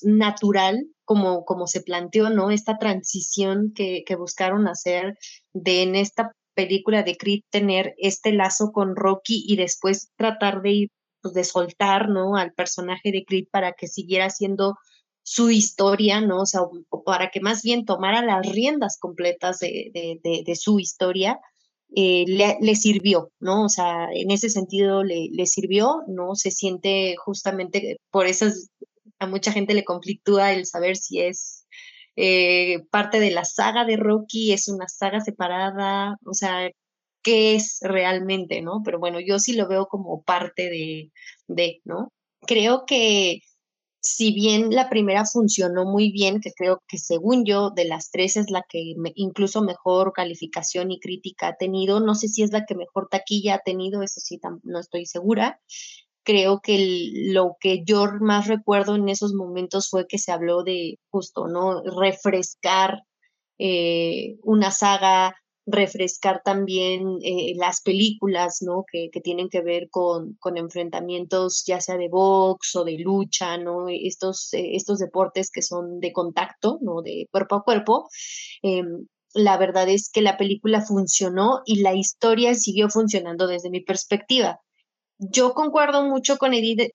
natural como se planteó, ¿no? Esta transición que buscaron hacer de en esta película de Creed tener este lazo con Rocky y después tratar de ir, pues, de soltar, ¿no? Al personaje de Creed para que siguiera siendo su historia, ¿no? O sea, o para que más bien tomara las riendas completas de su historia, le sirvió, ¿no? O sea, en ese sentido le sirvió, ¿no? Se siente justamente por eso a mucha gente le conflictúa el saber si es parte de la saga de Rocky, es una saga separada, o sea, qué es realmente, ¿no? Pero bueno, yo sí lo veo como parte ¿no? Creo que si bien la primera funcionó muy bien, que creo que según yo de las tres es la que incluso mejor calificación y crítica ha tenido, no sé si es la que mejor taquilla ha tenido, eso sí, no estoy segura. Creo que lo que yo más recuerdo en esos momentos fue que se habló de justo, ¿no? Refrescar una saga, refrescar también las películas, ¿no? Que tienen que ver con enfrentamientos ya sea de box o de lucha, ¿no? Estos deportes que son de contacto, ¿no? De cuerpo a cuerpo. Eh, la verdad es que la película funcionó y la historia siguió funcionando desde mi perspectiva. Yo concuerdo mucho con Edith,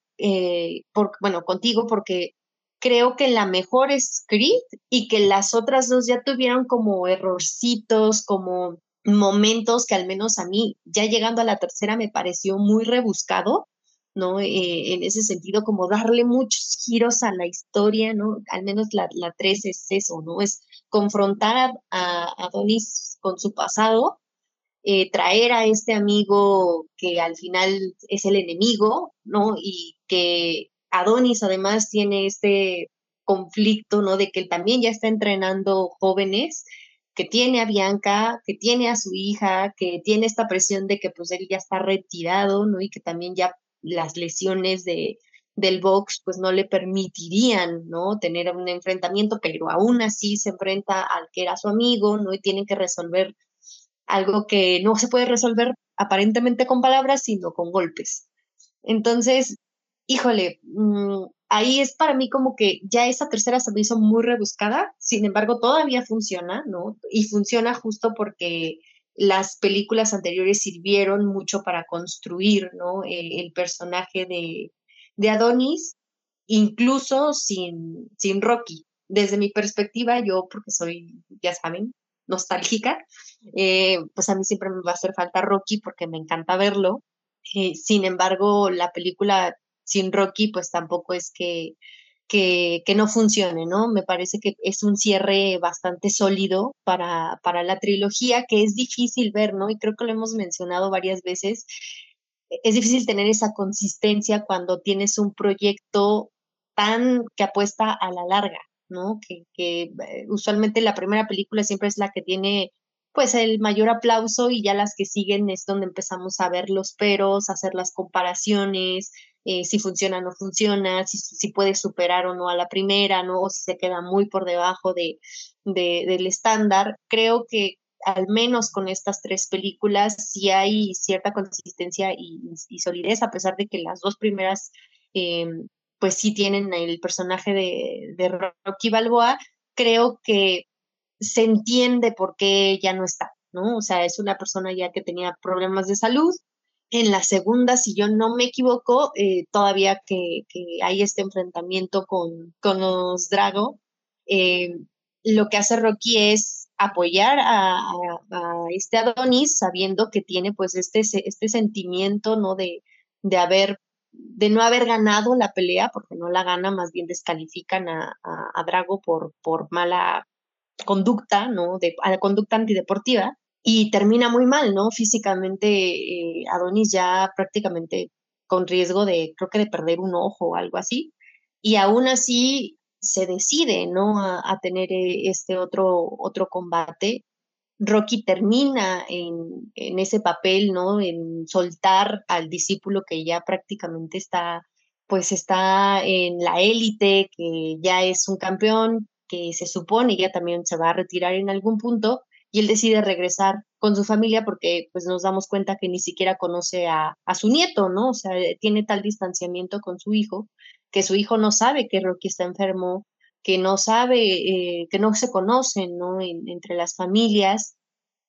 bueno, contigo, porque creo que la mejor es Creed y que las otras dos ya tuvieron como errorcitos, como momentos que al menos a mí, ya llegando a la tercera, me pareció muy rebuscado, ¿no? En ese sentido, como darle muchos giros a la historia, ¿no? Al menos la tres es eso, ¿no? Es confrontar a Adonis con su pasado, traer a este amigo que al final es el enemigo, ¿no? Y que Adonis además tiene este conflicto, ¿no? De que él también ya está entrenando jóvenes, que tiene a Bianca, que tiene a su hija, que tiene esta presión de que pues él ya está retirado, ¿no? Y que también ya las lesiones del box pues no le permitirían, ¿no? Tener un enfrentamiento, pero aún así se enfrenta al que era su amigo, ¿no? Y tienen que resolver algo que no se puede resolver aparentemente con palabras, sino con golpes. Entonces, híjole, ahí es para mí como que ya esa tercera se me hizo muy rebuscada, sin embargo, todavía funciona, ¿no? Y funciona justo porque las películas anteriores sirvieron mucho para construir, ¿no? El personaje de Adonis, incluso sin Rocky. Desde mi perspectiva, yo, porque soy, ya saben, nostálgica, pues a mí siempre me va a hacer falta Rocky porque me encanta verlo. Sin embargo, la película sin Rocky, pues tampoco es que no funcione, ¿no? Me parece que es un cierre bastante sólido para la trilogía, que es difícil ver, ¿no? Y creo que lo hemos mencionado varias veces. Es difícil tener esa consistencia cuando tienes un proyecto tan que apuesta a la larga, ¿no? Que usualmente la primera película siempre es la que tiene pues el mayor aplauso y ya las que siguen es donde empezamos a ver los peros, hacer las comparaciones, si funciona o no funciona, si puede superar o no a la primera, ¿no? O si se queda muy por debajo del estándar. Creo que al menos con estas tres películas sí hay cierta consistencia y solidez, a pesar de que las dos primeras eh, pues sí tienen el personaje de Rocky Balboa. Creo que se entiende por qué ya no está, ¿no? O sea, es una persona ya que tenía problemas de salud. En la segunda, si yo no me equivoco, todavía que hay este enfrentamiento con los Drago, eh, lo que hace Rocky es apoyar a este Adonis sabiendo que tiene pues este sentimiento, ¿no? De haber, de no haber ganado la pelea, porque no la gana, más bien descalifican a Drago por mala conducta, ¿no? A la conducta antideportiva y termina muy mal, ¿no? Físicamente, Adonis ya prácticamente con riesgo de, creo que de perder un ojo o algo así, y aún así se decide, ¿no? A tener este otro combate. Rocky termina en ese papel, ¿no? En soltar al discípulo que ya prácticamente pues está en la élite, que ya es un campeón, que se supone ya también se va a retirar en algún punto, y él decide regresar con su familia porque pues nos damos cuenta que ni siquiera conoce a su nieto, ¿no? O sea, tiene tal distanciamiento con su hijo, que su hijo no sabe que Rocky está enfermo, que no sabe, que no se conocen, ¿no? Entre las familias,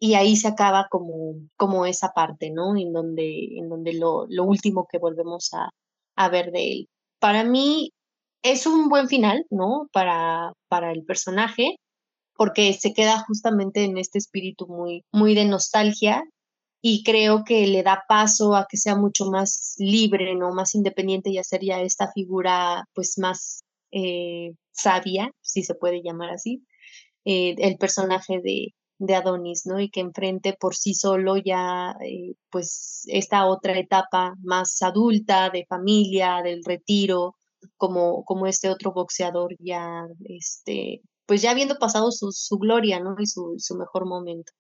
y ahí se acaba como esa parte, ¿no? En donde lo último que volvemos a ver de él. Para mí es un buen final, ¿no? Para el personaje, porque se queda justamente en este espíritu muy, muy de nostalgia y creo que le da paso a que sea mucho más libre, ¿no? Más independiente y hacer ya esta figura pues más sabia, si se puede llamar así, el personaje de Adonis, ¿no? Y que enfrente por sí solo ya pues esta otra etapa más adulta de familia, del retiro, como este otro boxeador ya, pues ya habiendo pasado su gloria, ¿no? Y su mejor momento.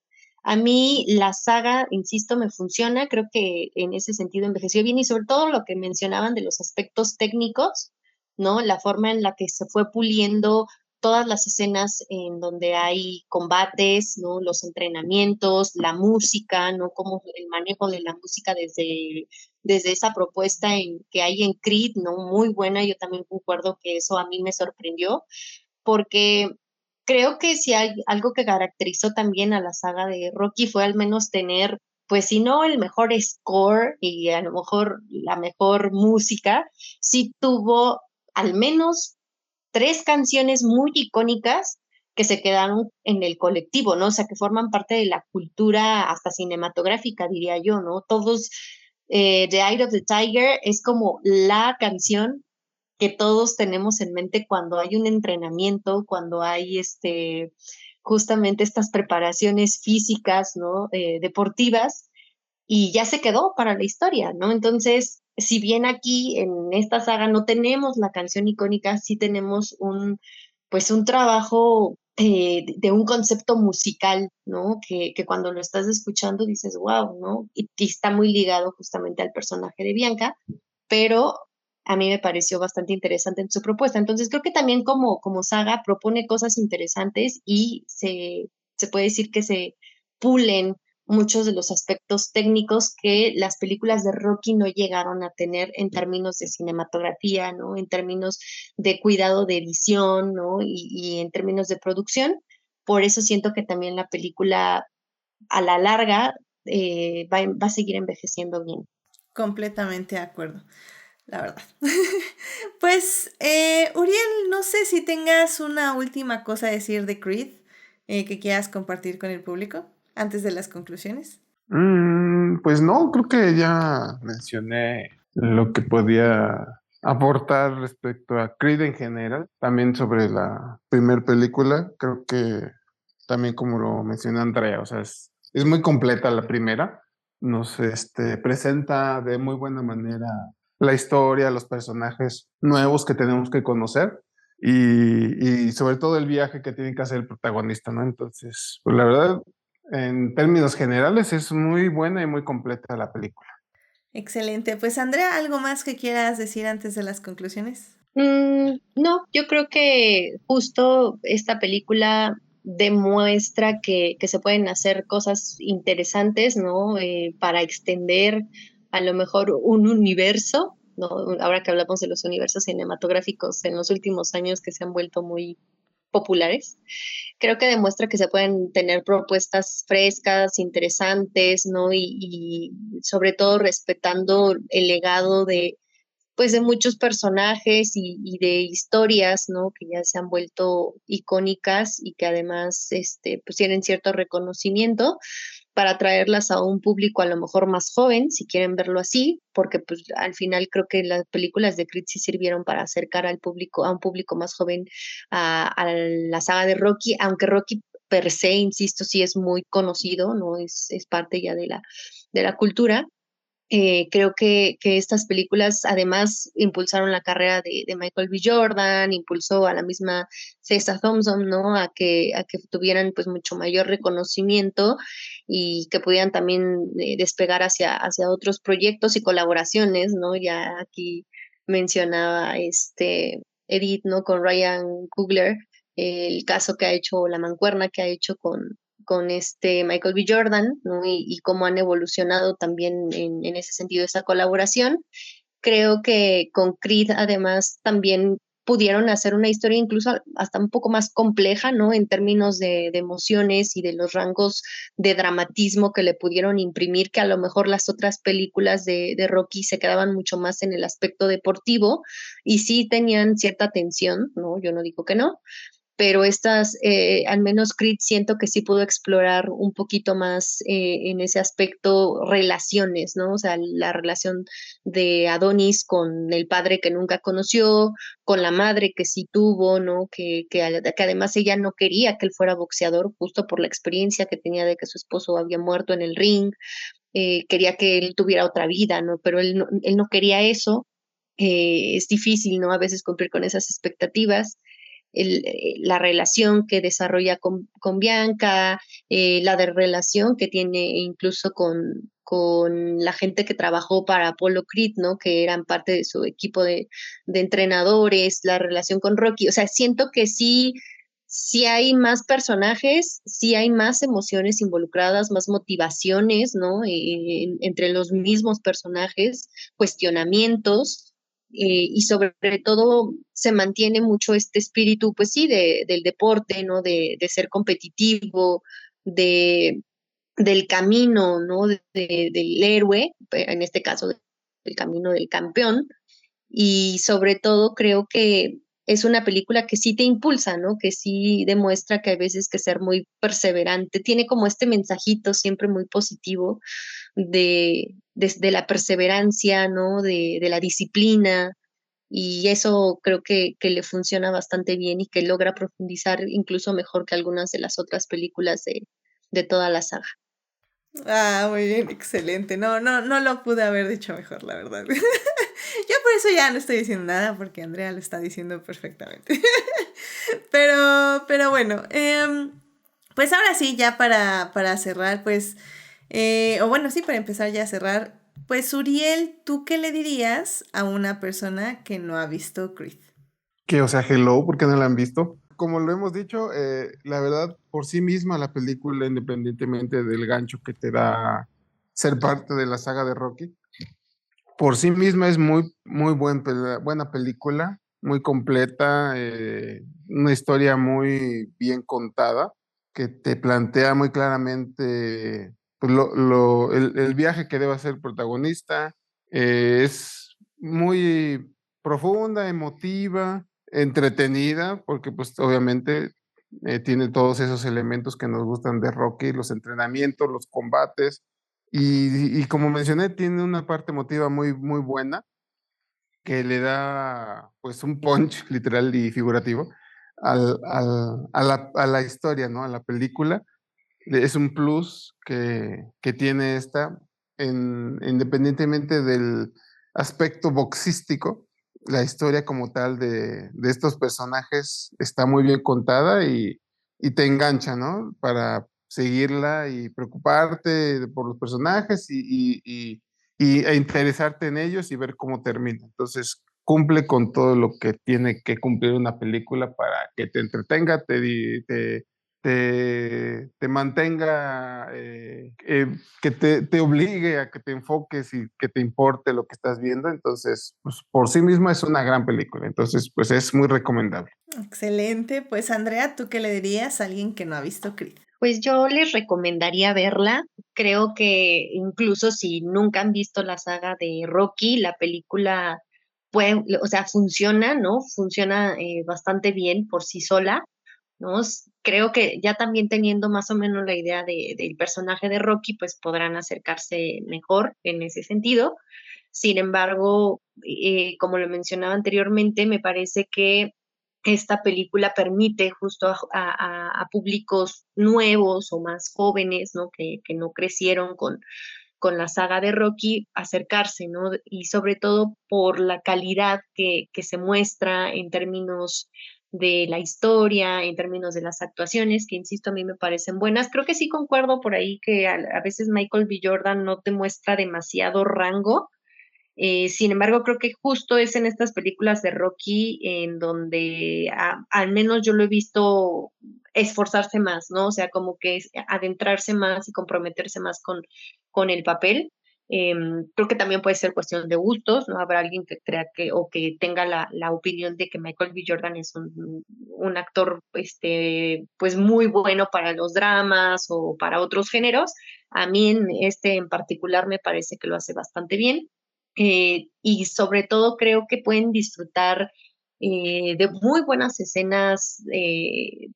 A mí la saga, insisto, me funciona, creo que en ese sentido envejeció bien y sobre todo lo que mencionaban de los aspectos técnicos, ¿no? La forma en la que se fue puliendo todas las escenas en donde hay combates, ¿no? Los entrenamientos, la música, ¿no? Como el manejo de la música desde esa propuesta que hay en Creed, ¿no? Muy buena, yo también concuerdo que eso a mí me sorprendió, porque creo que si hay algo que caracterizó también a la saga de Rocky fue al menos tener, pues si no el mejor score y a lo mejor la mejor música, sí tuvo al menos tres canciones muy icónicas que se quedaron en el colectivo, ¿no? O sea, que forman parte de la cultura hasta cinematográfica, diría yo, ¿no? Todos, The Eye of the Tiger es como la canción que todos tenemos en mente cuando hay un entrenamiento, cuando hay justamente estas preparaciones físicas, ¿no? Deportivas, y ya se quedó para la historia, ¿no? Entonces, si bien aquí en esta saga no tenemos la canción icónica, sí tenemos pues un trabajo de un concepto musical, ¿no? Que cuando lo estás escuchando dices, wow, ¿no? Y está muy ligado justamente al personaje de Bianca, pero a mí me pareció bastante interesante en su propuesta. Entonces, creo que también como saga propone cosas interesantes y se puede decir que se pulen muchos de los aspectos técnicos que las películas de Rocky no llegaron a tener en términos de cinematografía, ¿no? En términos de cuidado de edición, ¿no? Y en términos de producción. Por eso siento que también la película a la larga va a seguir envejeciendo bien.
Completamente de acuerdo, la verdad. Pues, Uriel, no sé si tengas una última cosa a decir de Creed que quieras compartir con el público antes de las conclusiones.
Pues no, creo que ya mencioné lo que podía aportar respecto a Creed en general. También sobre la primera película, creo que también como lo mencionó Andrea, o sea, es muy completa la primera. Nos presenta de muy buena manera la historia, los personajes nuevos que tenemos que conocer y sobre todo el viaje que tiene que hacer el protagonista, ¿no? Entonces, pues la verdad, en términos generales, es muy buena y muy completa la película.
Excelente. Pues, Andrea, ¿algo más que quieras decir antes de las conclusiones?
No, yo creo que justo esta película demuestra que se pueden hacer cosas interesantes, ¿no? Para extender a lo mejor un universo, ¿no? Ahora que hablamos de los universos cinematográficos en los últimos años que se han vuelto muy populares. Creo que demuestra que se pueden tener propuestas frescas, interesantes, ¿no? Y sobre todo respetando el legado de, pues, de muchos personajes y de historias, ¿no? Que ya se han vuelto icónicas y que además, pues tienen cierto reconocimiento para traerlas a un público a lo mejor más joven, si quieren verlo así, porque pues al final creo que las películas de Creed sí sirvieron para acercar al público, a un público más joven a la saga de Rocky, aunque Rocky per se, insisto, sí es muy conocido, ¿no? Es parte ya de la cultura. Creo que estas películas además impulsaron la carrera de Michael B. Jordan, impulsó a la misma Tessa Thompson, ¿no? A que tuvieran pues mucho mayor reconocimiento y que pudieran también despegar hacia otros proyectos y colaboraciones, ¿no? Ya aquí mencionaba Edith, ¿no? Con Ryan Coogler, el caso que ha hecho, la mancuerna que ha hecho con Michael B. Jordan, ¿no? Y cómo han evolucionado también en ese sentido esa colaboración. Creo que con Creed además también pudieron hacer una historia incluso hasta un poco más compleja, ¿no? En términos de emociones y de los rangos de dramatismo que le pudieron imprimir, que a lo mejor las otras películas de Rocky se quedaban mucho más en el aspecto deportivo y sí tenían cierta tensión, ¿no? Yo no digo que no, pero estas, al menos Creed, siento que sí pudo explorar un poquito más en ese aspecto relaciones, ¿no? O sea, la relación de Adonis con el padre que nunca conoció, con la madre que sí tuvo, ¿no? Que además ella no quería que él fuera boxeador, justo por la experiencia que tenía de que su esposo había muerto en el ring, quería que él tuviera otra vida, ¿no? Pero él no quería eso. Es difícil, ¿no? A veces cumplir con esas expectativas, la relación que desarrolla con Bianca, la de relación que tiene incluso con la gente que trabajó para Apollo Creed, ¿no? Que eran parte de su equipo de entrenadores, la relación con Rocky. O sea, siento que sí hay más personajes, sí hay más emociones involucradas, más motivaciones, ¿no? Entre los mismos personajes, cuestionamientos, y sobre todo se mantiene mucho este espíritu, pues sí, del deporte, ¿no? De ser competitivo, de, del camino, ¿no? Del héroe, en este caso, del camino del campeón, y sobre todo creo que es una película que sí te impulsa, ¿no? Que sí demuestra que hay veces que ser muy perseverante, tiene como este mensajito siempre muy positivo de la perseverancia, ¿no? De la disciplina, y eso creo que le funciona bastante bien y que logra profundizar incluso mejor que algunas de las otras películas de toda la saga.
Ah, muy bien, excelente. No, no, no lo pude haber dicho mejor, la verdad. Yo por eso ya no estoy diciendo nada, porque Andrea lo está diciendo perfectamente. Pero bueno, pues ahora sí, ya para cerrar, pues, o bueno, sí, para empezar ya a cerrar, pues Uriel, ¿tú qué le dirías a una persona que no ha visto Creed?
Que, o sea, hello, ¿por qué no la han visto? Como lo hemos dicho, la verdad, por sí misma la película, independientemente del gancho que te da ser parte de la saga de Rocky, por sí misma es muy buena película, muy completa, una historia muy bien contada, que te plantea muy claramente pues, el viaje que debe hacer el protagonista. Es muy profunda, emotiva, entretenida, porque pues obviamente tiene todos esos elementos que nos gustan de Rocky, los entrenamientos, los combates, y como mencioné, tiene una parte emotiva muy buena que le da pues un punch literal y figurativo a la historia, ¿no? A la película. Es un plus que tiene esta, independientemente del aspecto boxístico, la historia como tal de estos personajes está muy bien contada y te engancha, ¿no? Para seguirla y preocuparte por los personajes e interesarte en ellos y ver cómo termina. Entonces, cumple con todo lo que tiene que cumplir una película para que te entretenga, te mantenga que te obligue a que te enfoques y que te importe lo que estás viendo. Entonces, pues por sí misma es una gran película. Entonces, pues es muy recomendable.
Excelente. Pues Andrea, ¿tú qué le dirías a alguien que no ha visto Creed?
Pues yo les recomendaría verla. Creo que incluso si nunca han visto la saga de Rocky, la película puede, o sea, funciona, ¿no? Funciona bastante bien por sí sola, ¿no? Creo que ya también teniendo más o menos la idea del personaje de Rocky, pues podrán acercarse mejor en ese sentido. Sin embargo, como lo mencionaba anteriormente, me parece que esta película permite justo a públicos nuevos o más jóvenes, ¿no? Que no crecieron con la saga de Rocky, acercarse, ¿no? Y sobre todo por la calidad que se muestra en términos de la historia, en términos de las actuaciones, que insisto, a mí me parecen buenas. Creo que sí concuerdo por ahí que a veces Michael B. Jordan no te muestra demasiado rango. Sin embargo, creo que justo es en estas películas de Rocky en donde al menos yo lo he visto esforzarse más, ¿no? O sea, como que es adentrarse más y comprometerse más con el papel. Creo que también puede ser cuestión de gustos, ¿no? Habrá alguien que crea que o que tenga la opinión de que Michael B. Jordan es un actor, pues muy bueno para los dramas o para otros géneros. A mí en este en particular me parece que lo hace bastante bien. Y sobre todo creo que pueden disfrutar de muy buenas escenas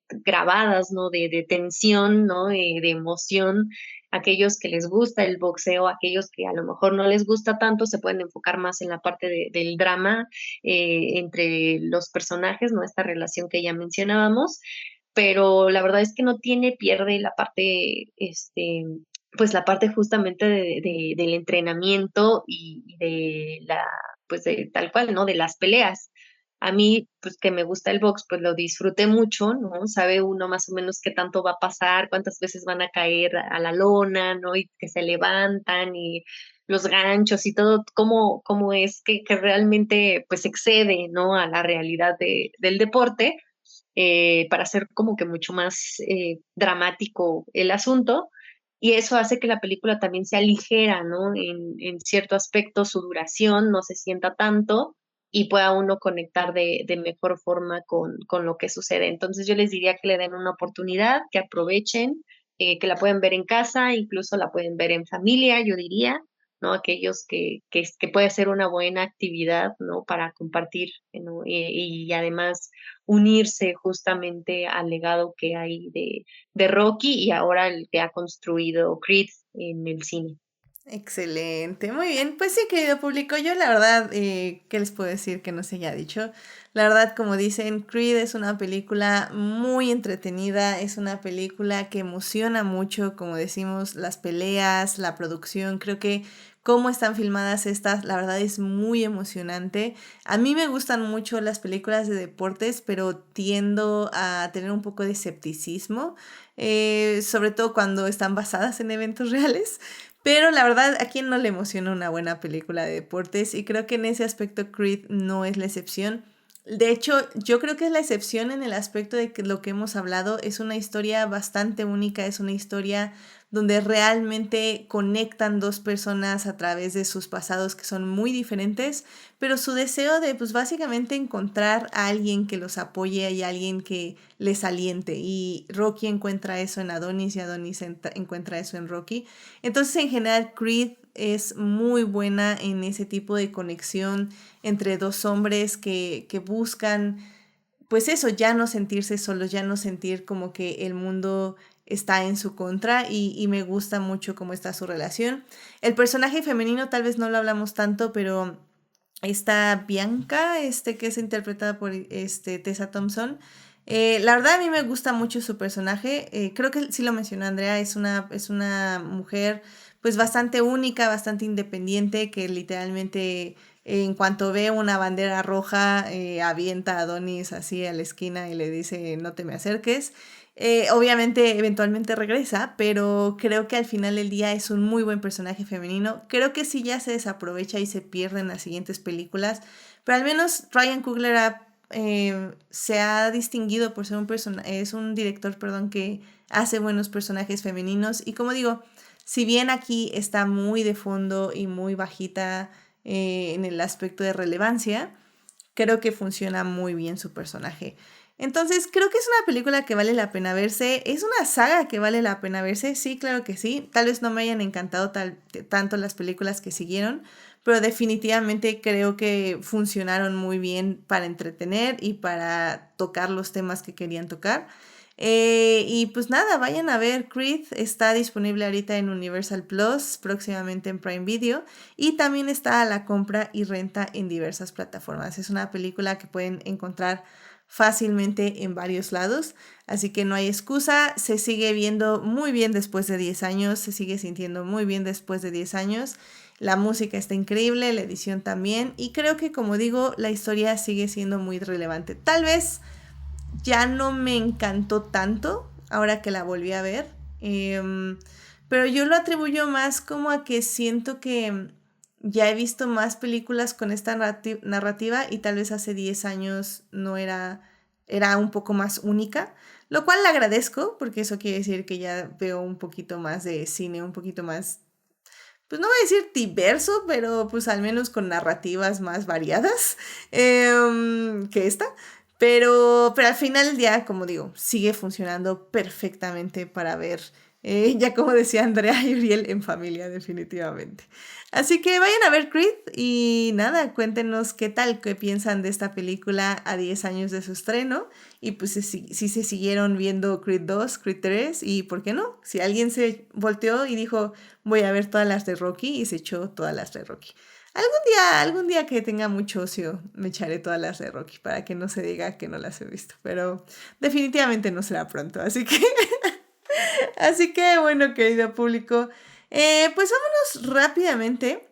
grabadas, ¿no? De tensión, ¿no? De emoción. Aquellos que les gusta el boxeo, aquellos que a lo mejor no les gusta tanto, se pueden enfocar más en la parte del drama entre los personajes, ¿no? Esta relación que ya mencionábamos, pero la verdad es que no tiene, pierde la parte, pues la parte justamente del entrenamiento y de pues de tal cual, ¿no? De las peleas. A mí, pues que me gusta el box, pues lo disfruté mucho, ¿no? Sabe uno más o menos qué tanto va a pasar, cuántas veces van a caer a la lona, ¿no? Y que se levantan y los ganchos y todo, cómo es que realmente pues excede, ¿no? A la realidad del deporte, para hacer como que mucho más dramático el asunto. Y eso hace que la película también sea ligera, ¿no? En cierto aspecto, su duración no se sienta tanto y pueda uno conectar de mejor forma con lo que sucede. Entonces yo les diría que le den una oportunidad, que aprovechen, que la pueden ver en casa, incluso la pueden ver en familia, yo diría, ¿no? Aquellos que puede ser una buena actividad, ¿no? Para compartir, ¿no? Y además unirse justamente al legado que hay de Rocky y ahora el que ha construido Creed en el cine.
Excelente, muy bien. Pues sí, querido público, yo la verdad, ¿qué les puedo decir que no se haya dicho? La verdad, como dicen, Creed es una película muy entretenida, es una película que emociona mucho, como decimos, las peleas, la producción, creo que cómo están filmadas estas, la verdad es muy emocionante. A mí me gustan mucho las películas de deportes, pero tiendo a tener un poco de escepticismo, sobre todo cuando están basadas en eventos reales. Pero la verdad, ¿a quién no le emociona una buena película de deportes? Y creo que en ese aspecto Creed no es la excepción. De hecho, yo creo que es la excepción en el aspecto de que lo que hemos hablado es una historia bastante única, es una historia donde realmente conectan dos personas a través de sus pasados que son muy diferentes, pero su deseo de, pues básicamente encontrar a alguien que los apoye y a alguien que les aliente. Y Rocky encuentra eso en Adonis y Adonis encuentra eso en Rocky. Entonces, en general, Creed es muy buena en ese tipo de conexión entre dos hombres que buscan, pues eso, ya no sentirse solos, ya no sentir como que el mundo está en su contra y me gusta mucho cómo está su relación. El personaje femenino tal vez no lo hablamos tanto, pero está Bianca, que es interpretada por Tessa Thompson. La verdad a mí me gusta mucho su personaje. Creo que sí lo mencionó Andrea, es una mujer pues bastante única, bastante independiente, que literalmente en cuanto ve una bandera roja avienta a Adonis así a la esquina y le dice no te me acerques. Obviamente eventualmente regresa, pero creo que al final del día es un muy buen personaje femenino. Creo que sí ya se desaprovecha y se pierde en las siguientes películas, pero al menos Ryan Coogler se ha distinguido por ser es un director, perdón, que hace buenos personajes femeninos y como digo, Si bien aquí está muy de fondo y muy bajita en el aspecto de relevancia, creo que funciona muy bien su personaje. Entonces, creo que es una película que vale la pena verse. Es una saga que vale la pena verse. Sí, claro que sí. Tal vez no me hayan encantado tanto las películas que siguieron, pero definitivamente creo que funcionaron muy bien para entretener y para tocar los temas que querían tocar. Y pues nada, vayan a ver Creed, está disponible ahorita en Universal Plus, próximamente en Prime Video, y también está a la compra y renta en diversas plataformas. Es una película que pueden encontrar fácilmente en varios lados, así que no hay excusa, se sigue viendo muy bien después de 10 años, se sigue sintiendo muy bien después de 10 años. La música está increíble, la edición también, y creo que, como digo, la historia sigue siendo muy relevante. Tal vez ya no me encantó tanto ahora que la volví a ver, pero yo lo atribuyo más como a que siento que ya he visto más películas con esta narrativa y tal vez hace 10 años no era un poco más única, lo cual le agradezco porque eso quiere decir que ya veo un poquito más de cine, un poquito más, pues no voy a decir diverso, pero pues al menos con narrativas más variadas que esta. Pero al final del día, como digo, sigue funcionando perfectamente para ver, ya como decía Andrea y Uriel, en familia, definitivamente. Así que vayan a ver Creed y nada, cuéntenos qué tal, qué piensan de esta película a 10 años de su estreno. Y pues si se siguieron viendo Creed 2, Creed 3 y por qué no, si alguien se volteó y dijo voy a ver todas las de Rocky y se echó todas las de Rocky. Algún día que tenga mucho ocio, me echaré todas las de Rocky para que no se diga que no las he visto, pero definitivamente no será pronto, así que, así que bueno, querido público, pues vámonos rápidamente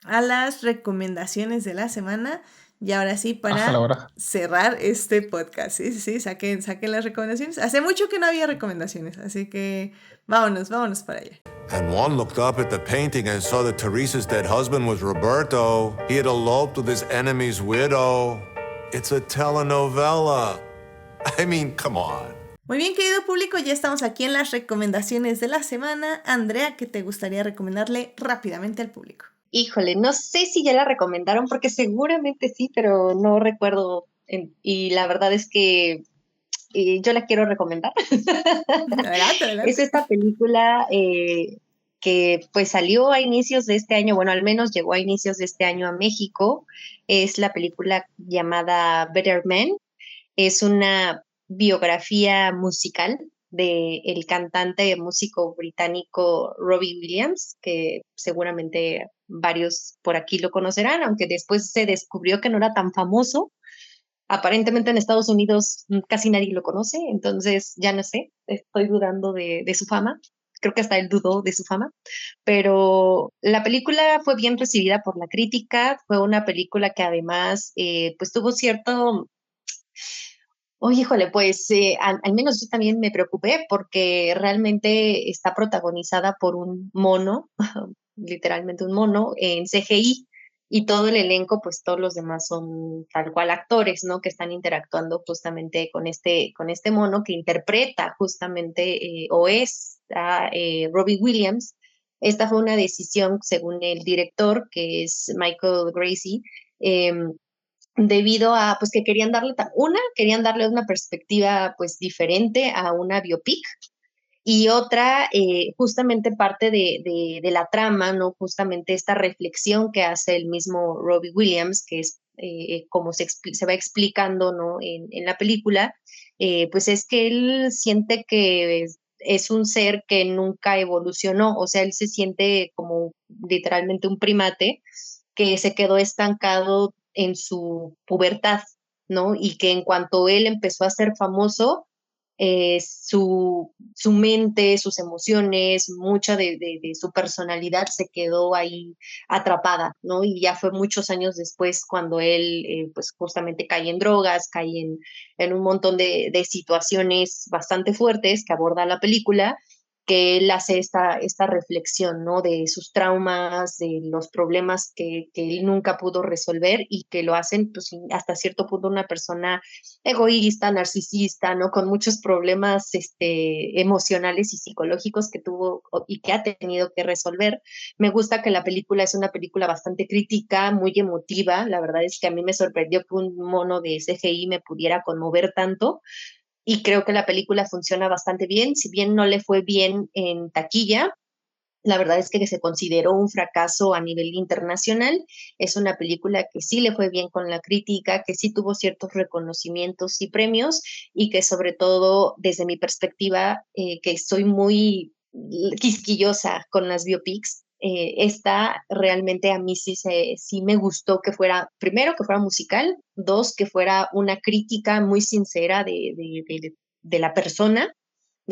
a las recomendaciones de la semana y ahora sí
Baja la
para
hora.
cerrar este podcast, sí, saquen las recomendaciones. Hace mucho que no había recomendaciones, así que vámonos para allá.
And one looked up at the painting and saw that Teresa's dead husband was Roberto. He had eloped with his enemy's widow. It's a telenovela. I mean, come on.
Muy bien, querido público, ya estamos aquí en las recomendaciones de la semana. Andrea, ¿qué te gustaría recomendarle rápidamente al público?
Híjole, no sé si ya la recomendaron, porque seguramente sí, pero no recuerdo. Y la verdad es que yo la quiero recomendar.
Adelante.
Es esta película que pues salió a inicios de este año, bueno, al menos llegó a inicios de este año a México. Es la película llamada Better Man. Es una biografía musical del cantante y músico británico Robbie Williams, que seguramente varios por aquí lo conocerán, aunque después se descubrió que no era tan famoso. Aparentemente en Estados Unidos casi nadie lo conoce, entonces ya no sé, estoy dudando de su fama. Creo que hasta él dudó de su fama, pero la película fue bien recibida por la crítica, fue una película que además pues tuvo cierto. Oye, híjole, pues al menos yo también me preocupé porque realmente está protagonizada por un mono, literalmente un mono en CGI, y todo el elenco, pues todos los demás son tal cual actores, ¿no? Que están interactuando justamente con este mono que interpreta justamente o es a Robbie Williams. Esta fue una decisión, según el director, que es Michael Gracie, debido a pues que querían darle una perspectiva pues diferente a una biopic, y otra justamente parte de la trama, ¿no? Justamente esta reflexión que hace el mismo Robbie Williams, que es como se va explicando, ¿no? En la película, pues es que él siente que es un ser que nunca evolucionó, o sea, él se siente como literalmente un primate que se quedó estancado en su pubertad, ¿no? Y que en cuanto él empezó a ser famoso, su mente, sus emociones, mucha de su personalidad se quedó ahí atrapada, ¿no? Y ya fue muchos años después cuando él, pues justamente cae en drogas, cae en un montón de situaciones bastante fuertes que aborda la película, que él hace esta reflexión, ¿no? De sus traumas, de los problemas que él nunca pudo resolver y que lo hacen, pues, hasta cierto punto una persona egoísta, narcisista, ¿no? Con muchos problemas emocionales y psicológicos que tuvo y que ha tenido que resolver. Me gusta que la película es una película bastante crítica, muy emotiva. La verdad es que a mí me sorprendió que un mono de CGI me pudiera conmover tanto y creo que la película funciona bastante bien. Si bien no le fue bien en taquilla, la verdad es que se consideró un fracaso a nivel internacional. Es una película que sí le fue bien con la crítica, que sí tuvo ciertos reconocimientos y premios y que sobre todo desde mi perspectiva, que soy muy quisquillosa con las biopics, esta realmente a mí sí me gustó que fuera, primero, que fuera musical, dos, que fuera una crítica muy sincera de la persona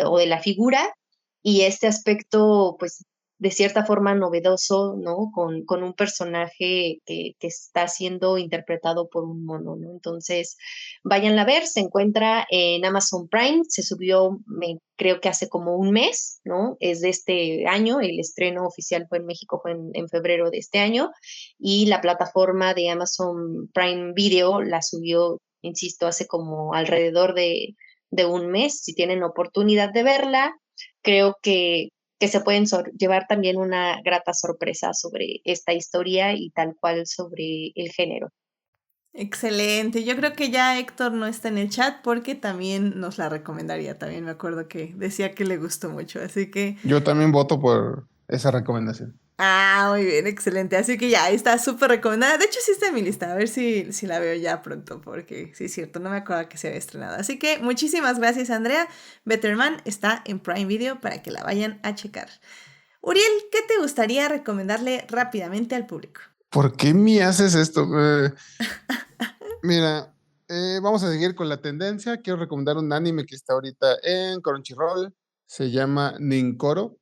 o de la figura y este aspecto, pues, de cierta forma novedoso, ¿no? Con un personaje que está siendo interpretado por un mono, ¿no? Entonces, váyanla a ver, se encuentra en Amazon Prime, se subió, creo que hace como un mes, ¿no? Es de este año, el estreno oficial fue en México, fue en febrero de este año, y la plataforma de Amazon Prime Video la subió, insisto, hace como alrededor de un mes. Si tienen oportunidad de verla, creo que se pueden llevar también una grata sorpresa sobre esta historia y tal cual sobre el género.
Excelente. Yo creo que ya Héctor no está en el chat porque también nos la recomendaría. También me acuerdo que decía que le gustó mucho. Así que,
Yo también voto por esa recomendación.
muy bien, excelente. Así que ya está súper recomendada. De hecho, sí está en mi lista. A ver si la veo ya pronto porque sí es cierto, no me acuerdo que se había estrenado. Así que muchísimas gracias, Andrea. Better Man está en Prime Video para que la vayan a checar. Uriel, ¿qué te gustaría recomendarle rápidamente al público?
¿Por qué me haces esto? Mira, vamos a seguir con la tendencia. Quiero recomendar un anime que está ahorita en Crunchyroll. Se llama Ninkoro.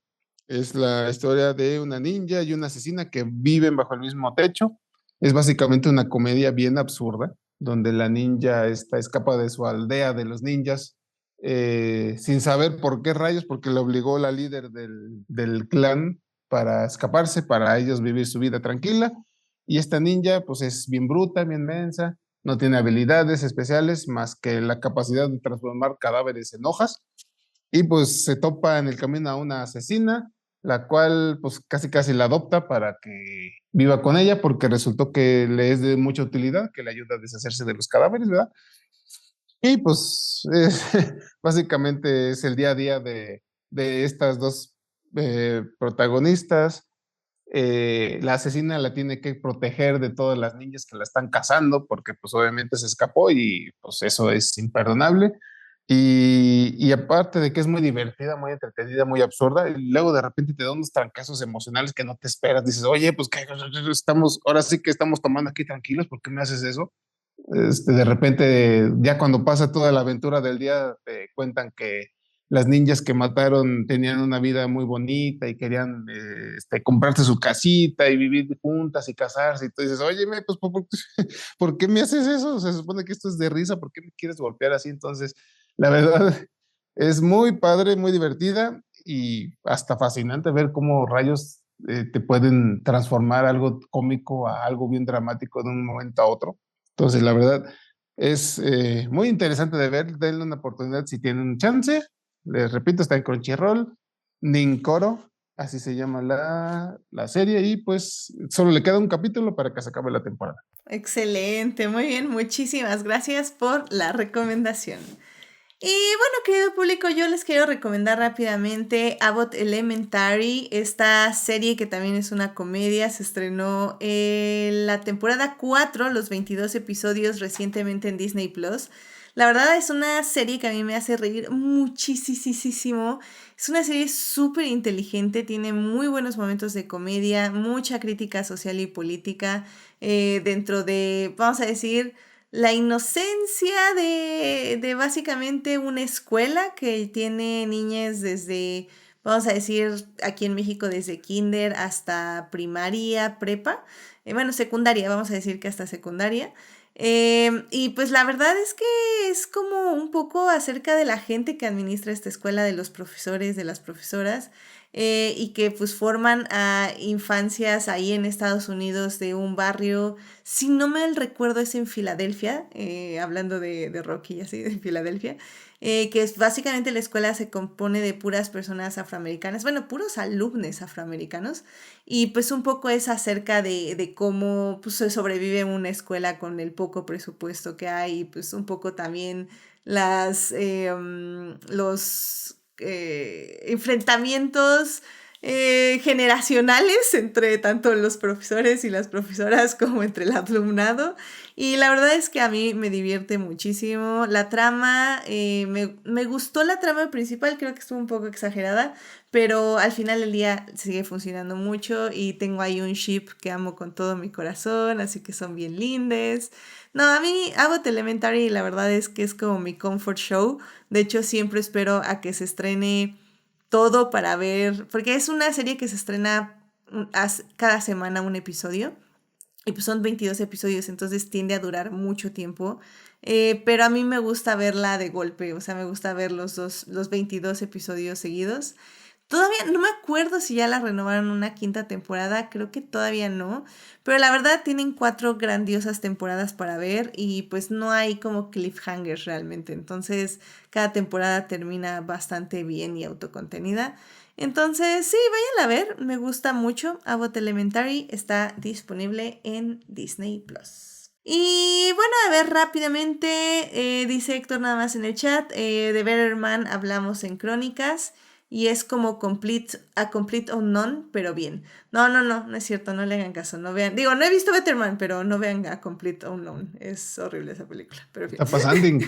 Es la historia de una ninja y una asesina que viven bajo el mismo techo. Es básicamente una comedia bien absurda, donde la ninja escapa de su aldea de los ninjas sin saber por qué rayos, porque le obligó la líder del clan para escaparse, para ellos vivir su vida tranquila. Y esta ninja, pues es bien bruta, bien mensa, no tiene habilidades especiales más que la capacidad de transformar cadáveres en hojas. Y pues se topa en el camino a una asesina, la cual pues casi casi la adopta para que viva con ella porque resultó que le es de mucha utilidad, que le ayuda a deshacerse de los cadáveres, ¿verdad? Y pues básicamente es el día a día de estas dos protagonistas. La asesina la tiene que proteger de todas las niñas que la están cazando porque pues obviamente se escapó y pues eso es imperdonable. Y aparte de que es muy divertida, muy entretenida, muy absurda, y luego de repente te da unos trancazos emocionales que no te esperas. Dices, oye, pues que estamos, ahora sí que estamos tomando aquí tranquilos, ¿por qué me haces eso? De repente, ya cuando pasa toda la aventura del día, te cuentan que las ninjas que mataron tenían una vida muy bonita y querían comprarse su casita y vivir juntas y casarse. Y tú dices, oye, pues, ¿por qué me haces eso? Se supone que esto es de risa, ¿por qué me quieres golpear así? Entonces, la verdad, es muy padre, muy divertida y hasta fascinante ver cómo rayos te pueden transformar algo cómico a algo bien dramático de un momento a otro. Entonces, la verdad, es muy interesante de ver. Denle una oportunidad si tienen un chance. Les repito, está en Crunchyroll, Ninkoro, así se llama la serie, y pues solo le queda un capítulo para que se acabe la temporada.
Excelente, muy bien, muchísimas gracias por la recomendación. Y bueno, querido público, yo les quiero recomendar rápidamente Abbott Elementary, esta serie que también es una comedia, se estrenó en la temporada 4, los 22 episodios recientemente en Disney Plus. La verdad es una serie que a mí me hace reír muchísimo. Es una serie súper inteligente, tiene muy buenos momentos de comedia, mucha crítica social y política dentro de, vamos a decir, la inocencia de básicamente una escuela que tiene niñas desde, vamos a decir, aquí en México desde kinder hasta primaria, prepa, bueno, secundaria, vamos a decir que hasta secundaria. Y pues la verdad es que es como un poco acerca de la gente que administra esta escuela, de los profesores, de las profesoras, y que pues forman a infancias ahí en Estados Unidos de un barrio, si no me recuerdo es en Filadelfia, hablando de Rocky y así, de Filadelfia, que es básicamente la escuela se compone de puras personas afroamericanas, bueno, puros alumnos afroamericanos, y pues un poco es acerca de cómo pues, se sobrevive en una escuela con el poco presupuesto que hay, y pues un poco también los enfrentamientos generacionales entre tanto los profesores y las profesoras como entre el alumnado. Y la verdad es que a mí me divierte muchísimo. La trama, me gustó la trama principal, creo que estuvo un poco exagerada, pero al final del día sigue funcionando mucho y tengo ahí un ship que amo con todo mi corazón, así que son bien lindes. No, a mí Abbott Elementary la verdad es que es como mi comfort show. De hecho, siempre espero a que se estrene todo para ver, porque es una serie que se estrena cada semana un episodio. Y pues son 22 episodios, entonces tiende a durar mucho tiempo. Pero a mí me gusta verla de golpe, o sea, me gusta ver los 22 episodios seguidos. Todavía no me acuerdo si ya la renovaron una quinta temporada, creo que todavía no. Pero la verdad tienen 4 grandiosas temporadas para ver y pues no hay como cliffhangers realmente. Entonces cada temporada termina bastante bien y autocontenida. Entonces, sí, vayan a ver, me gusta mucho. Abbott Elementary está disponible en Disney Plus. Y bueno, a ver rápidamente, dice Héctor nada más en el chat, de Better Man hablamos en Crónicas y es como a complete unknown, pero bien. No es cierto, no le hagan caso, no vean. Digo, no he visto Better Man, pero no vean a Complete Unknown, es horrible esa película, pero bien.
Está pasando.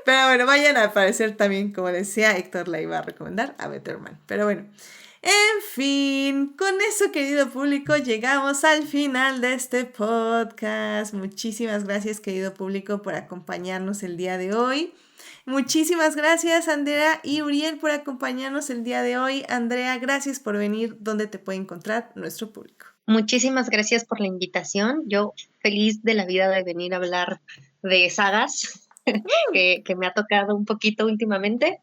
Pero bueno, vayan a aparecer también, como decía, Héctor la iba a recomendar a Better Man. Pero bueno, en fin, con eso, querido público, llegamos al final de este podcast. Muchísimas gracias, querido público, por acompañarnos el día de hoy. Muchísimas gracias, Andrea y Uriel, por acompañarnos el día de hoy. Andrea, gracias por venir. ¿Dónde te puede encontrar nuestro público?
Muchísimas gracias por la invitación. Yo feliz de la vida de venir a hablar de sagas. Que me ha tocado un poquito últimamente.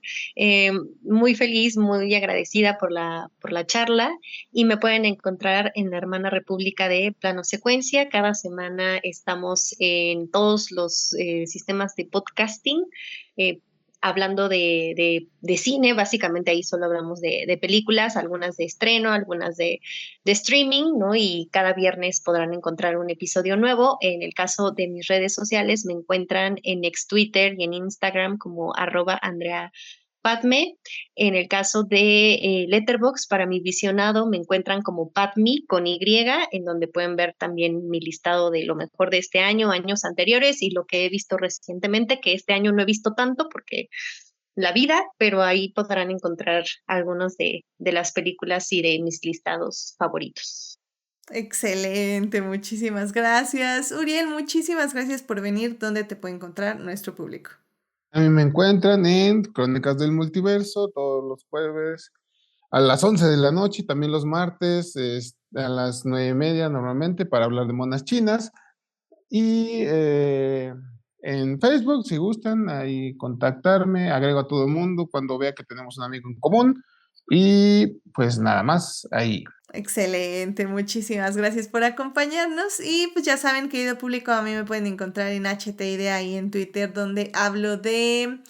Muy feliz, muy agradecida por la charla y me pueden encontrar en la hermana república de Plano Secuencia. Cada semana estamos en todos los sistemas de podcasting. Hablando de cine, básicamente ahí solo hablamos de películas, algunas de estreno, algunas de streaming, ¿no? Y cada viernes podrán encontrar un episodio nuevo. En el caso de mis redes sociales, me encuentran en ex Twitter y en Instagram como @Andrea Padme. En el caso de Letterboxd, para mi visionado, me encuentran como Padme con Y, en donde pueden ver también mi listado de lo mejor de este año, años anteriores y lo que he visto recientemente, que este año no he visto tanto porque la vida, pero ahí podrán encontrar algunos de las películas y de mis listados favoritos.
Excelente, muchísimas gracias. Uriel, muchísimas gracias por venir. ¿Dónde te puede encontrar nuestro público?
A mí me encuentran en Crónicas del Multiverso todos los jueves a las 11 de la noche y también los martes a las 9:30 normalmente para hablar de monas chinas. Y en Facebook, si gustan, ahí contactarme, agrego a todo el mundo cuando vea que tenemos un amigo en común. Y pues nada más, ahí.
Excelente, muchísimas gracias por acompañarnos y pues ya saben, querido público, a mí me pueden encontrar en HTID ahí en Twitter donde hablo de...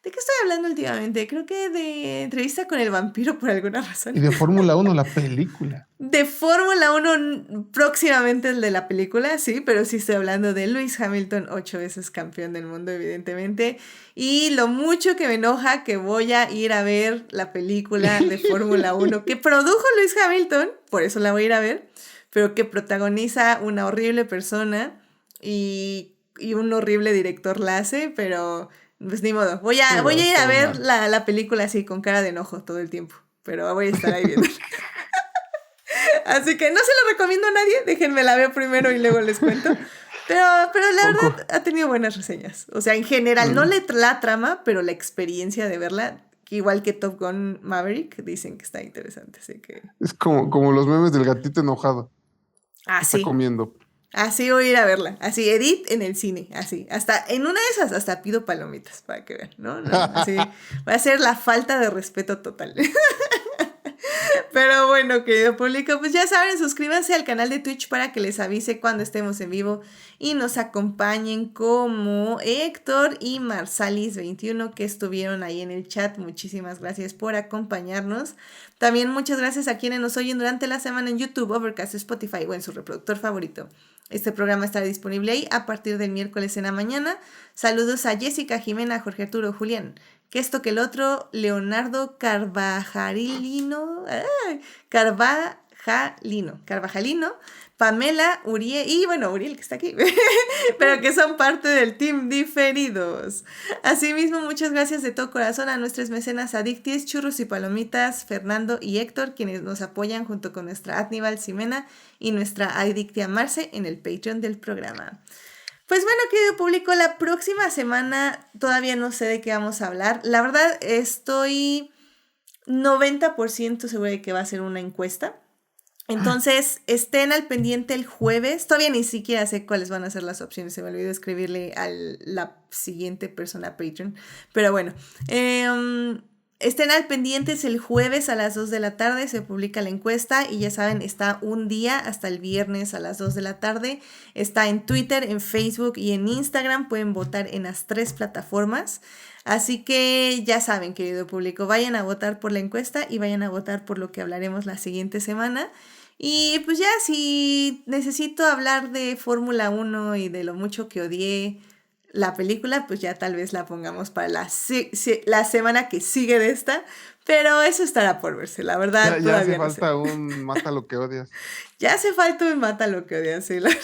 ¿De qué estoy hablando últimamente? Creo que de Entrevista con el Vampiro por alguna razón.
Y de Fórmula 1, la película.
De Fórmula 1 próximamente el de la película, sí, pero sí estoy hablando de Lewis Hamilton, 8 veces campeón del mundo, evidentemente. Y lo mucho que me enoja que voy a ir a ver la película de Fórmula 1 que produjo Lewis Hamilton, por eso la voy a ir a ver, pero que protagoniza una horrible persona y un horrible director la hace, pero pues ni modo. Voy a ir a ver la película así con cara de enojo todo el tiempo, pero voy a estar ahí viendo. Así que no se lo recomiendo a nadie, déjenme la ver primero y luego les cuento. Pero la verdad ha tenido buenas reseñas. O sea, en general, no la trama, pero la experiencia de verla, igual que Top Gun Maverick, dicen que está interesante. Así que...
Es como los memes del gatito enojado.
Ah,
está
sí.
comiendo.
Así voy a ir a verla. Así, Edith en el cine. Así. Hasta, en una de esas, hasta pido palomitas para que vean, ¿no? Así. Va a ser la falta de respeto total. Pero bueno, querido público, pues ya saben, suscríbanse al canal de Twitch para que les avise cuando estemos en vivo y nos acompañen como Héctor y Marsalis21 que estuvieron ahí en el chat. Muchísimas gracias por acompañarnos. También muchas gracias a quienes nos oyen durante la semana en YouTube, Overcast, Spotify o en su reproductor favorito. Este programa estará disponible ahí a partir del miércoles en la mañana. Saludos a Jessica, Jimena, Jorge Arturo, Julián. Que esto que el otro, Leonardo Carvajalino, Pamela, Uriel, y bueno, Uriel que está aquí, pero que son parte del team Diferidos. Asimismo, muchas gracias de todo corazón a nuestros mecenas Adictis, Churros y Palomitas, Fernando y Héctor, quienes nos apoyan junto con nuestra Adníbal Ximena y nuestra Adictia Marce en el Patreon del programa. Pues bueno, querido público, la próxima semana todavía no sé de qué vamos a hablar. La verdad, estoy 90% segura de que va a ser una encuesta. Entonces, estén al pendiente el jueves. Todavía ni siquiera sé cuáles van a ser las opciones. Se me olvidó escribirle a la siguiente persona Patreon. Pero bueno, estén al pendientes el jueves a las 2 de la tarde, se publica la encuesta y ya saben, está un día hasta el viernes a las 2 de la tarde. Está en Twitter, en Facebook y en Instagram. Pueden votar en las 3 plataformas. Así que ya saben, querido público, vayan a votar por la encuesta y vayan a votar por lo que hablaremos la siguiente semana. Y pues ya, si necesito hablar de Fórmula 1 y de lo mucho que odié la película, pues ya tal vez la pongamos para la semana que sigue de esta, pero eso estará por verse, la verdad.
Ya hace falta un mata lo que odias.
Ya hace falta un mata lo que odias, sí, la verdad.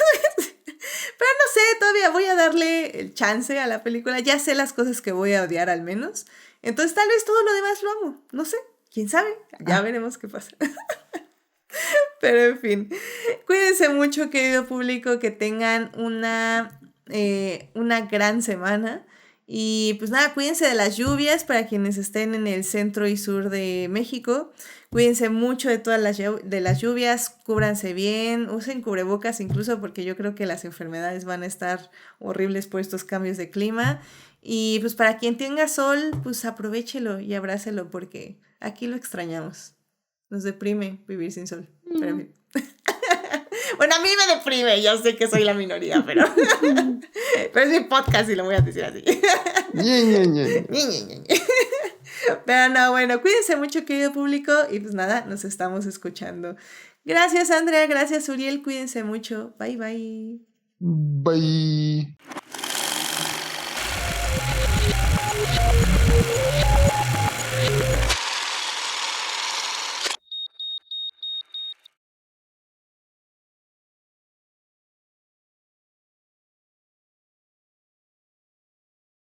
Pero no sé, todavía voy a darle el chance a la película, ya sé las cosas que voy a odiar al menos, entonces tal vez todo lo demás lo amo, no sé, quién sabe, ya veremos qué pasa. Pero en fin, cuídense mucho, querido público, que tengan una gran semana. Y pues nada, cuídense de las lluvias para quienes estén en el centro y sur de México. Cuídense mucho de todas las lluvias, cúbranse bien, usen cubrebocas incluso porque yo creo que las enfermedades van a estar horribles por estos cambios de clima. Y pues para quien tenga sol, pues aprovéchelo y abrácelo porque aquí lo extrañamos. Nos deprime vivir sin sol. Pero en fin. Bueno, a mí me deprime, yo sé que soy la minoría, pero es mi podcast y lo voy a decir así. Pero no, bueno, cuídense mucho, querido público, y pues nada, nos estamos escuchando. Gracias, Andrea, gracias, Uriel, cuídense mucho. Bye, bye.
Bye.